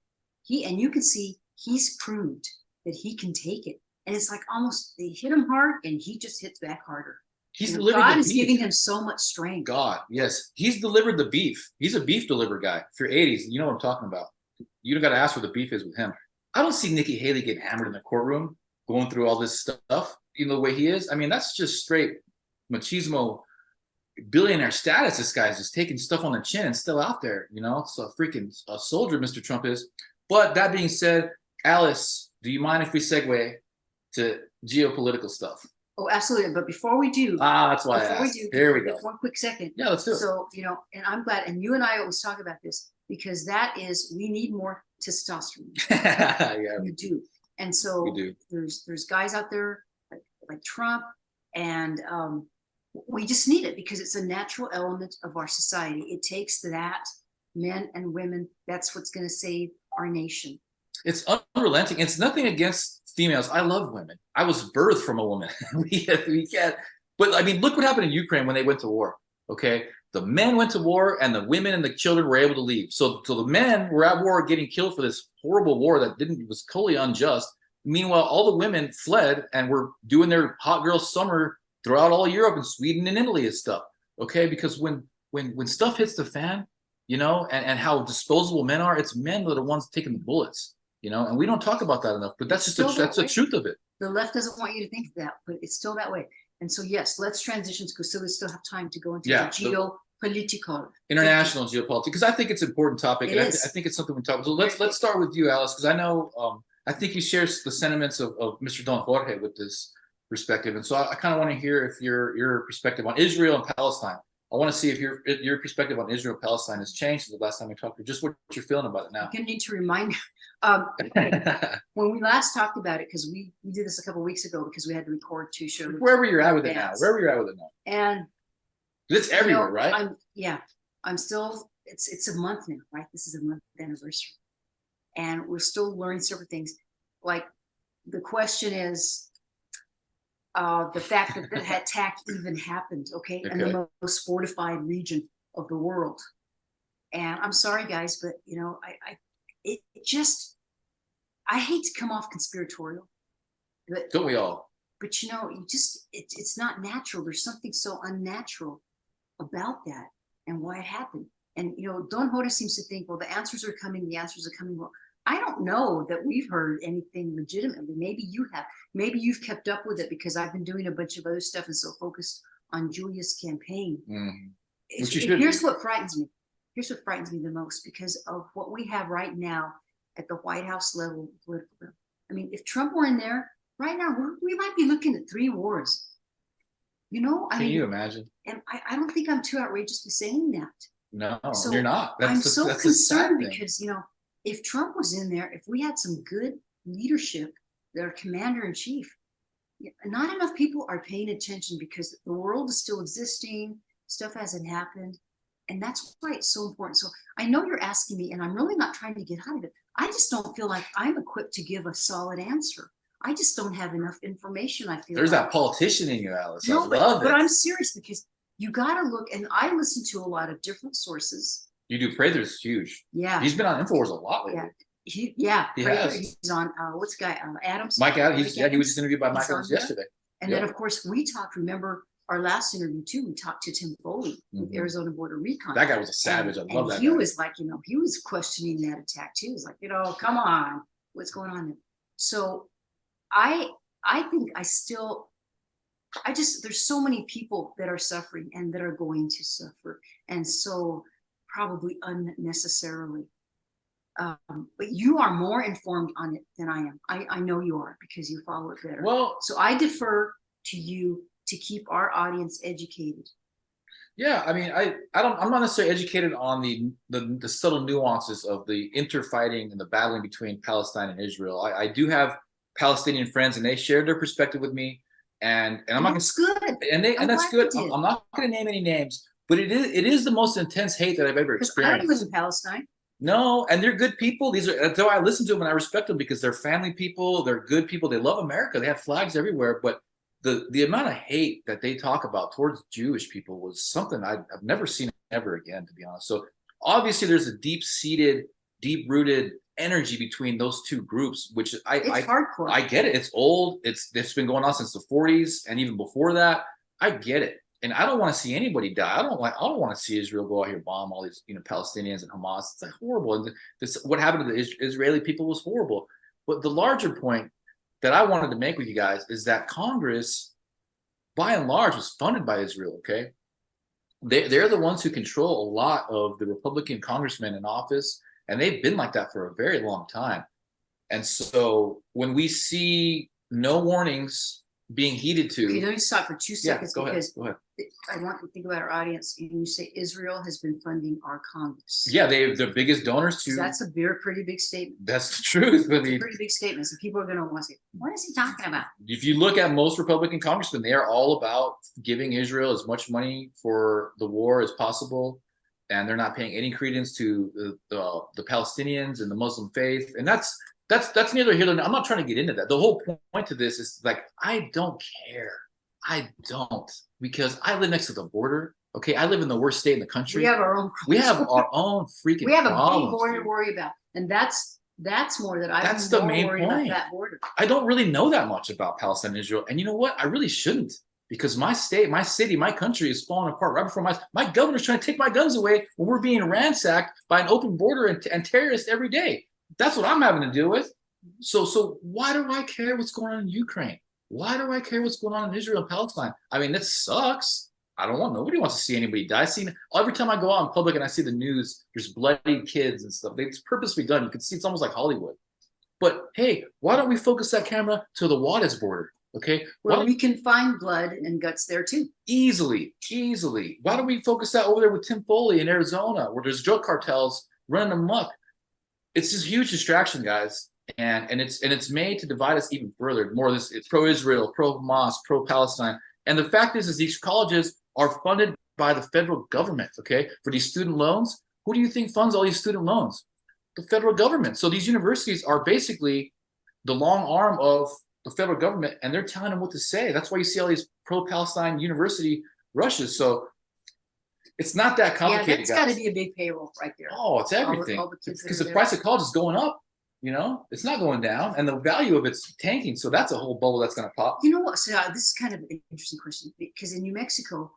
it. And you can see he's proved that he can take it. And it's like almost they hit him hard and he just hits back harder. He's delivered God the is beef. giving him so much strength. God, yes. He's delivered the beef. He's a beef delivered guy. If you're 80s, you know what I'm talking about. You don't got to ask where the beef is with him. I don't see Nikki Haley getting hammered in the courtroom, going through all this stuff, the way he is. I mean, that's just straight machismo, billionaire status. This guy's just taking stuff on the chin and still out there. It's a freaking soldier, Mr. Trump is. But that being said, Alice, do you mind if we segue to geopolitical stuff? Oh, absolutely. But before we do, that's why I asked. Here we go. Just one quick second. Yeah, let's do it. So, and I'm glad, and you and I always talk about this because we need more testosterone. Yeah, we do. And so we do. There's guys out there like Trump, and we just need it because it's a natural element of our society. It takes that, men and women. That's what's going to save our nation. It's unrelenting. It's nothing against females. I love women. I was birthed from a woman. we can't. But I mean, look what happened in Ukraine when they went to war. Okay, the men went to war, and the women and the children were able to leave. So the men were at war, getting killed for this horrible war that was totally unjust. Meanwhile, all the women fled and were doing their hot girl summer throughout all Europe and Sweden and Italy and stuff. Okay, because when stuff hits the fan, and how disposable men are, it's men that are the ones taking the bullets. And we don't talk about that enough, but that's the truth of it. The left doesn't want you to think that, but it's still that way. And so, yes, let's transition because so we still have time to go into the geopolitical. International geopolitics, because I think it's an important topic. I think it's something we talk about. So let's start with you, Alice, because I know, I think you share the sentiments of Mr. Don Jorge with this perspective. And so I kind of want to hear if your perspective on Israel and Palestine. I want to see if your perspective on Israel and Palestine has changed since the last time we talked, or just what you're feeling about it now. I'm going to need to remind when we last talked about it, because we did this a couple of weeks ago because we had to record 2 shows. Wherever you're at with it now. And it's everywhere, right? I'm still, it's a month now, right? This is a month anniversary. And we're still learning several things. Like the question is, the fact that the attack even happened, okay, in the most fortified region of the world. And I'm sorry, guys, but I hate to come off conspiratorial, but don't we all? But it's not natural. There's something so unnatural about that and why it happened. And Don Jorge seems to think, well, the answers are coming. Well, I don't know that we've heard anything legitimately. Maybe you have. Maybe you've kept up with it because I've been doing a bunch of other stuff and so focused on Julia's campaign. Here's what frightens me. Here's what frightens me the most because of what we have right now at the White House level, political level. I mean, if Trump were in there right now, we might be looking at 3 wars. Can you imagine? And I don't think I'm too outrageous for saying that. No, so you're not. I'm so concerned because, if Trump was in there, if we had some good leadership, their commander in chief, not enough people are paying attention because the world is still existing. Stuff hasn't happened. And that's why it's so important. So I know you're asking me, and I'm really not trying to get out of it. I just don't feel like I'm equipped to give a solid answer. I just don't have enough information. I feel there's that politician in you, Alice. No, I love it. But I'm serious because you got to look, and I listen to a lot of different sources. You do. Prather's huge. Yeah. He's been on InfoWars a lot lately. Yeah. He Prather, has. He's on, what's the guy, Adams? Mike Adams. He was just interviewed by Mike Adams yesterday. And then, of course, we talked, remember our last interview, too, we talked to Tim Foley with Arizona Border Recon. That guy was a savage. I love that guy. He was like, he was questioning that attack, too. He was like, come on, what's going on there? So I think there's so many people that are suffering and that are going to suffer. And so probably unnecessarily. But you are more informed on it than I am. I know you are because you follow it better. Well, so I defer to you to keep our audience educated. Yeah, I mean, I'm not necessarily educated on the subtle nuances of the interfighting and the battling between Palestine and Israel. I do have Palestinian friends, and they shared their perspective with me, and I'm not good, and that's good. I'm not going to name any names, but it is the most intense hate that I've ever experienced. I don't live in Palestine. No, and they're good people. Though I listen to them and I respect them because they're family people, they're good people, they love America, they have flags everywhere. But the amount of hate that they talk about towards Jewish people was something I've never seen ever again, to be honest. So obviously there's a deep-seated, deep-rooted energy between those two groups, which It's hardcore. I get it. It's old. It's been going on since the 40s and even before that. I get it. And I don't want to see anybody die. I don't want to see Israel go out here bomb all these, Palestinians and Hamas. It's like horrible. And what happened to the Israeli people was horrible. But the larger point that I wanted to make with you guys is that Congress, by and large, was funded by Israel. Okay, they're the ones who control a lot of the Republican congressmen in office, and they've been like that for a very long time. And so when we see no warnings being heeded to, Okay, let me stop for 2 seconds go because ahead. I want to think about our audience. You say Israel has been funding our Congress. Yeah, they're the biggest donors to. That's a pretty big statement. That's the truth. It's a pretty big statement. So people are going to want to say, what is he talking about? If you look at most Republican congressmen, they are all about giving Israel as much money for the war as possible, and they're not paying any credence to the Palestinians and the Muslim faith. And that's neither here nor there. I'm not trying to get into that. The whole point to this is like, I don't care. I don't, because I live next to the border. Okay, I live in the worst state in the country. We have our own. We have our own freaking. We have a problems, big border dude. to worry about, and that's more that I'm That's the more main worried point. about that border. I don't really know that much about Palestine and Israel, and you know what? I really shouldn't, because my state, my city, my country is falling apart right before my governor's trying to take my guns away when we're being ransacked by an open border and terrorists every day. That's what I'm having to deal with. So why do I care what's going on in Ukraine? Why do I care what's going on in Israel and Palestine? I mean, that sucks. Nobody wants to see anybody die. Every time I go out in public and I see the news, there's bloody kids and stuff. It's purposely done. You can see it's almost like Hollywood. But hey, why don't we focus that camera to the Juarez border? Okay, Where we can find blood and guts there too. Easily. Why don't we focus that over there with Tim Foley in Arizona, where there's drug cartels running amok? It's this huge distraction, guys. And it's made to divide us even further. More of this, it's pro-Israel, pro-Hamas, pro-Palestine. And the fact is these colleges are funded by the federal government, okay? For these student loans, who do you think funds all these student loans? The federal government. So these universities are basically the long arm of the federal government, and they're telling them what to say. That's why you see all these pro-Palestine university rushes. So it's not that complicated, Yeah, that's got to be a big payroll right there. Oh, it's everything. Because the price of college is going up. It's not going down, and the value of it's tanking. So that's a whole bubble that's going to pop. You know what? So this is kind of an interesting question, because in New Mexico,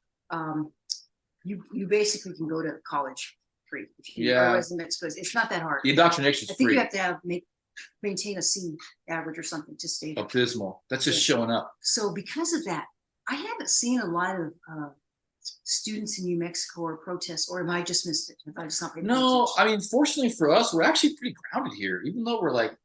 you basically can go to college free if you are a resident of Mexico. It's not that hard. The indoctrination is I think free. you have to maintain a C average or something to stay there. Abysmal. That's just showing up. So because of that, I haven't seen a lot of students in New Mexico or protests, or have I just missed it? Have I just not paid No, attention? I mean, fortunately for us, we're actually pretty grounded here. Even though we're like,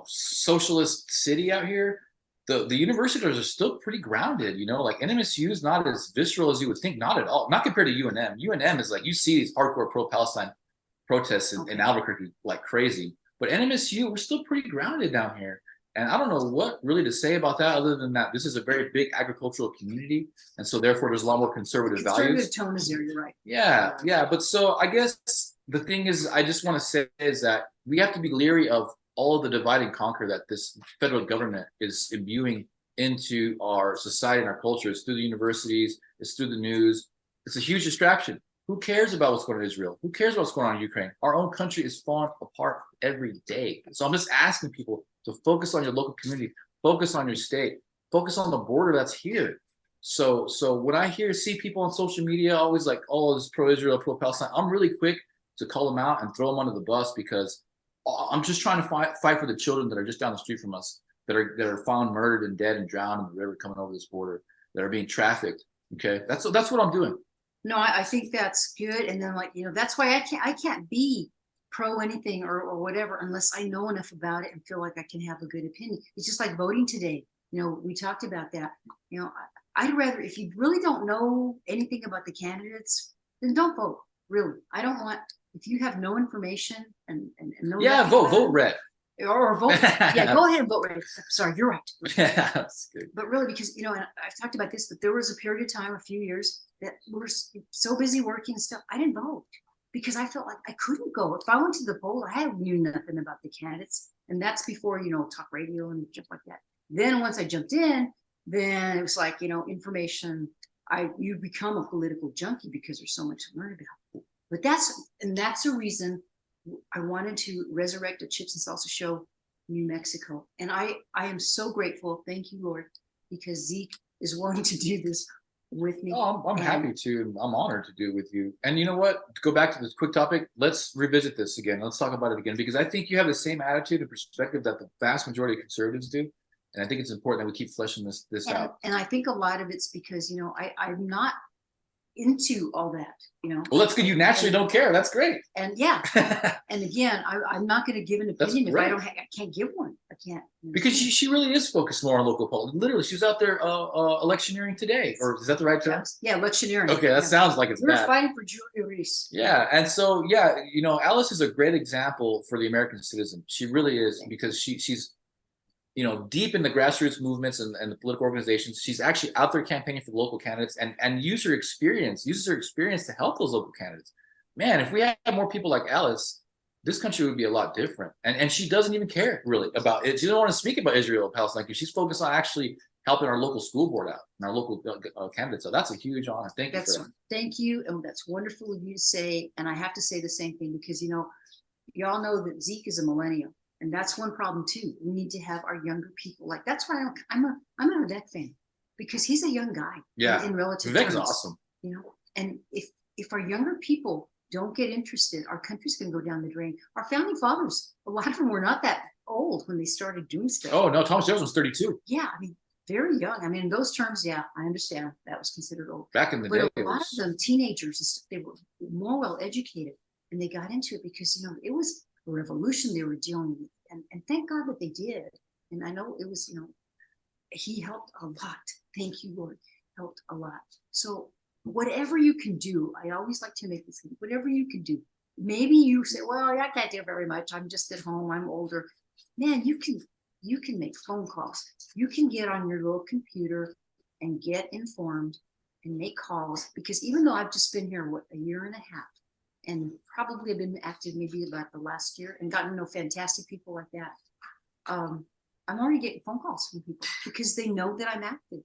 socialist city out here, the universities are still pretty grounded. Like NMSU is not as visceral as you would think. Not at all. Not compared to UNM. UNM is like, you see these hardcore pro-Palestine protests in Albuquerque like crazy. But NMSU, we're still pretty grounded down here. And I don't know what really to say about that, other than that this is a very big agricultural community, and so therefore there's a lot more conservative values. Conservative tone is there. You're right. Yeah. But so I guess the thing is, I just want to say is that we have to be leery of all of the divide and conquer that this federal government is imbuing into our society and our culture. It's through the universities, it's through the news. It's a huge distraction. Who cares about what's going on in Israel? Who cares about what's going on in Ukraine? Our own country is falling apart every day. So I'm just asking people to focus on your local community, focus on your state, focus on the border that's here. So when I see people on social media always like, oh, this is pro-Israel, pro-Palestine, I'm really quick to call them out and throw them under the bus, because I'm just trying to fight for the children that are just down the street from us, that are found murdered and dead and drowned in the river coming over this border, that are being trafficked. Okay, that's what I'm doing. No, I think that's good. And then that's why I can't be pro anything or whatever unless I know enough about it and feel like I can have a good opinion. It's just like voting today. We talked about that. I'd rather, if you really don't know anything about the candidates, then don't vote. Really, I don't want, if you have no information and no. Yeah, vote red. Or vote. Yeah, go ahead and vote red. Sorry, you're right. Yeah, that's good. But really, because and I've talked about this, but there was a period of time, a few years, that we were so busy working and stuff, I didn't vote because I felt like I couldn't go. If I went to the poll, I knew nothing about the candidates, and that's before talk radio and stuff like that. Then once I jumped in, then it was like, information, you become a political junkie because there's so much to learn about. But that's the reason I wanted to resurrect a Chips and Salsa show in New Mexico. And I am so grateful. Thank you, Lord, because Zeke is willing to do this with me. Oh, I'm happy to. I'm honored to do it with you. And you know what? To go back to this quick topic, let's revisit this again. Let's talk about it again, because I think you have the same attitude and perspective that the vast majority of conservatives do. And I think it's important that we keep fleshing this out. And I think a lot of it's because, I'm not into all that, Well, that's good. You naturally don't care. That's great. And yeah. And again, I'm not going to give an opinion if I can't give one. I can't. Because she really is focused more on local politics. Literally, she was out there electioneering today. Or is that the right term? Yeah, electioneering. Okay, that sounds like it's We're bad. fighting for Julia Reese. Yeah, and so, Alice is a great example for the American citizen. She really is, because she's deep in the grassroots movements and the political organizations. She's actually out there campaigning for the local candidates and uses her experience to help those local candidates. Man, if we had more people like Alice, this country would be a lot different. And she doesn't even care really about it. She doesn't want to speak about Israel or Palestine, because she's focused on actually helping our local school board out and our local candidates. So that's a huge honor. Thank you for that. Thank you. And that's wonderful of you to say. And I have to say the same thing, because, y'all know that Zeke is a millennial. And that's one problem too. We need to have our younger people. Like, that's why I'm a Vivek fan, because he's a young guy. Yeah, in relative Vivek is terms, awesome. And if our younger people don't get interested, our country's going to go down the drain. Our founding fathers, a lot of them were not that old when they started doing stuff. Oh no, Thomas Jefferson was 32. Yeah, very young. In those terms, yeah, I understand that was considered old. Back in the day, a lot of them, teenagers and stuff, they were more well educated, and they got into it because it was a revolution they were dealing with. And thank God that they did. And I know it was, he helped a lot. Thank you, Lord. Helped a lot. So whatever you can do, I always like to make this, whatever you can do. Maybe you say, well, I can't do very much. I'm just at home. I'm older. Man, you can make phone calls. You can get on your little computer and get informed and make calls. Because even though I've just been here, a year and a half, and probably have been active maybe about the last year and gotten to know fantastic people like that. I'm already getting phone calls from people because they know that I'm active.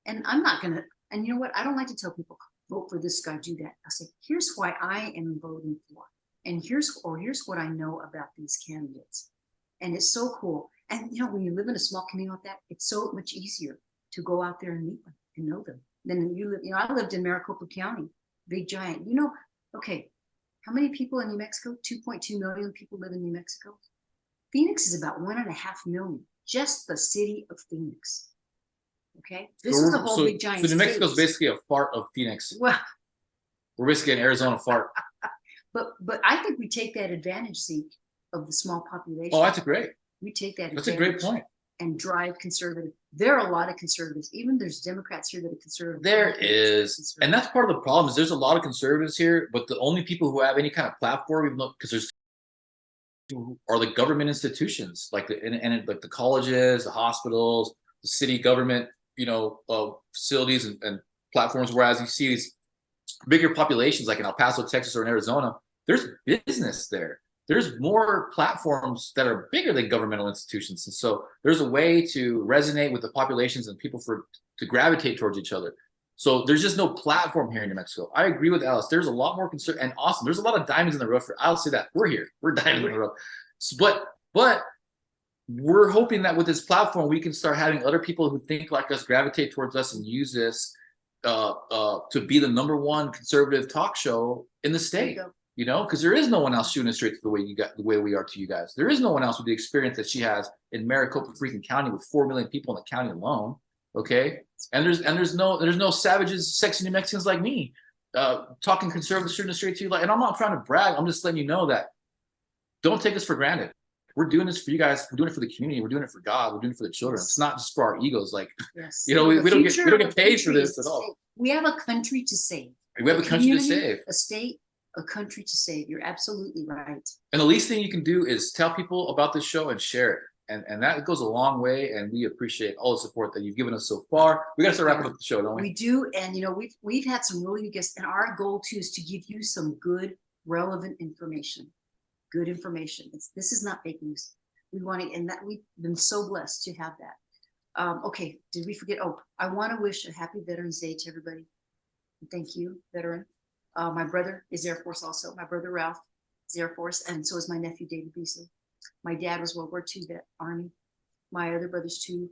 And I'm not going to, and you know what? I don't like to tell people, vote for this guy, do that. I say, here's why I am voting for. And here's what I know about these candidates. And it's so cool. And when you live in a small community like that, it's so much easier to go out there and meet them and know them. Then you live, I lived in Maricopa County, big giant, okay. How many people in New Mexico? 2.2 million people live in New Mexico. Phoenix is about 1.5 million, just the city of Phoenix. Okay, this is the whole big giant. So New Mexico is basically a fart of Phoenix. Well, we're basically an Arizona fart. But I think we take that advantage, Zeke, of the small population. Oh, that's great. We take that. That's a great point. And drive conservative. There are a lot of conservatives. Even there's Democrats here that are conservative. There is, and that's part of the problem. Is there's a lot of conservatives here, but the only people who have any kind of platform, even though, because there's are the government institutions, like the colleges, the hospitals, the city government, facilities and platforms. Whereas you see these bigger populations, like in El Paso, Texas, or in Arizona, there's business there. There's more platforms that are bigger than governmental institutions. And so there's a way to resonate with the populations and people to gravitate towards each other. So there's just no platform here in New Mexico. I agree with Alice. There's a lot more concern and awesome. There's a lot of diamonds in the rough. I'll say that. We're here. We're diamonds in the rough. But we're hoping that with this platform, we can start having other people who think like us gravitate towards us and use this to be the #1 conservative talk show in the state. Because there is no one else shooting it straight to the way we are to you guys. There is no one else with the experience that she has in Maricopa freaking County with 4 million people in the county alone. Okay, and there's no savages, sexy New Mexicans like me talking conservative, shooting it straight to you. And I'm not trying to brag. I'm just letting you know that don't take this for granted. We're doing this for you guys. We're doing it for the community. We're doing it for God. We're doing it for the children. It's not just for our egos. Like, yes. We don't get paid for this at all. We have a country to save. We have a country to save. A state. A country to save. You're absolutely right. And the least thing you can do is tell people about this show and share it. And that goes a long way. And we appreciate all the support that you've given us so far. We got to start wrapping up the show, don't we? We do. And, we've had some really good guests. And our goal, too, is to give you some good, relevant information. Good information. This is not fake news. We want to, and that we've been so blessed to have that. Okay, did we forget? Oh, I want to wish a happy Veterans Day to everybody. Thank you, veteran. My brother is Air Force also. My brother Ralph is Air Force, and so is my nephew David Beasley. My dad was World War II vet, Army. My other brothers too,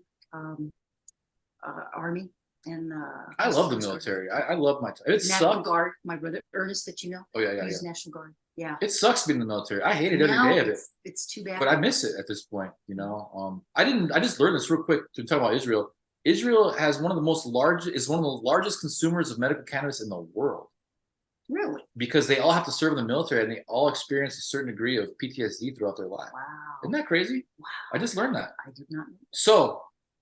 Army. And I love the military. I love my time. It National sucks. Guard. My brother Ernest, that you know. Oh yeah, He's National Guard. Yeah. It sucks being in the military. I hated every Now day of it. It's too bad. But I miss it at this point, you know. I just learned this real quick to talk about Israel. Israel has one of the largest consumers of medical cannabis in the world. Really? Because they all have to serve in the military and they all experience a certain degree of PTSD throughout their life. Wow. Isn't that crazy? Wow. I just learned that. I did not know. So,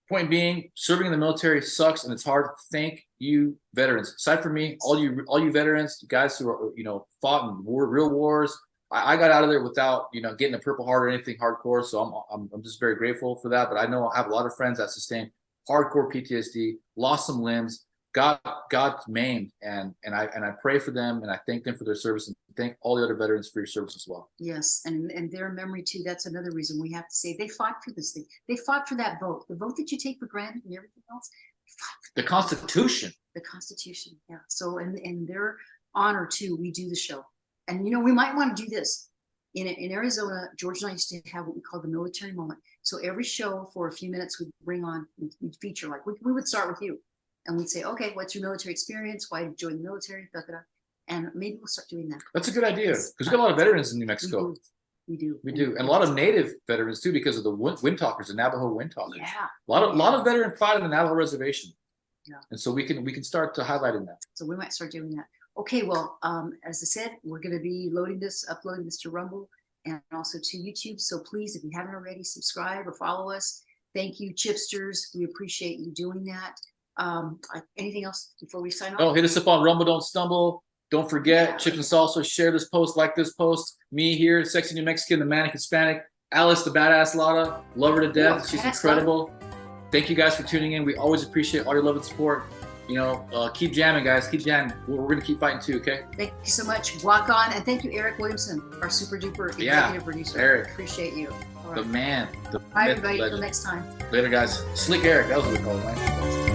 point being, serving in the military sucks and it's hard. Thank you, veterans. Aside from me, all you veterans, you guys who are, you know, fought in real wars. I got out of there without, you know, getting a Purple Heart or anything hardcore. So I'm just very grateful for that. But I know I have a lot of friends that sustained hardcore PTSD, lost some limbs, got maimed, and I pray for them and I thank them for their service and thank all the other veterans for your service as well. Yes, and their memory too. That's another reason we have to say they fought for this thing. They fought for that vote, the vote that you take for granted and everything else. They fought for The Constitution. the Constitution. Yeah. So in their honor too, we do the show. And you know, we might want to do this. In Arizona, George and I used to have what we call the military moment. So every show for a few minutes we'd bring on, we'd feature, like we would start with you. And we'd say, okay, what's your military experience? Why did you join the military? Da, da, da. And maybe we'll start doing that. That's a good idea because we've got a lot of veterans in New Mexico. We do. And a lot of native veterans too because of the wind talkers, the Navajo wind talkers. Yeah. A lot of veterans fought in the Navajo reservation. Yeah. And so we can start to highlighting that. So we might start doing that. Okay, well, as I said, we're going to be uploading this to Rumble and also to YouTube. So please, if you haven't already, subscribe or follow us. Thank you, Chipsters. We appreciate you doing that. Anything else before we sign off? Oh, hit us up on Rumble, Don't Stumble. Don't forget, Chips and Salsa, share this post, like this post. Me here, Sexy New Mexican, the Manic Hispanic. Alice, the Badass Lotta. Love her to death. Yeah, She's Badass incredible. Thank you guys for tuning in. We always appreciate all your love and support. You know, keep jamming, guys. Keep jamming. We're going to keep fighting too, okay? Thank you so much. Walk on. And thank you, Eric Williamson, our super duper executive producer. Eric. Appreciate you. All The right. man. The Bye, everybody. legend. Until next time. Later, guys. Slick Eric. That was what we called him, right?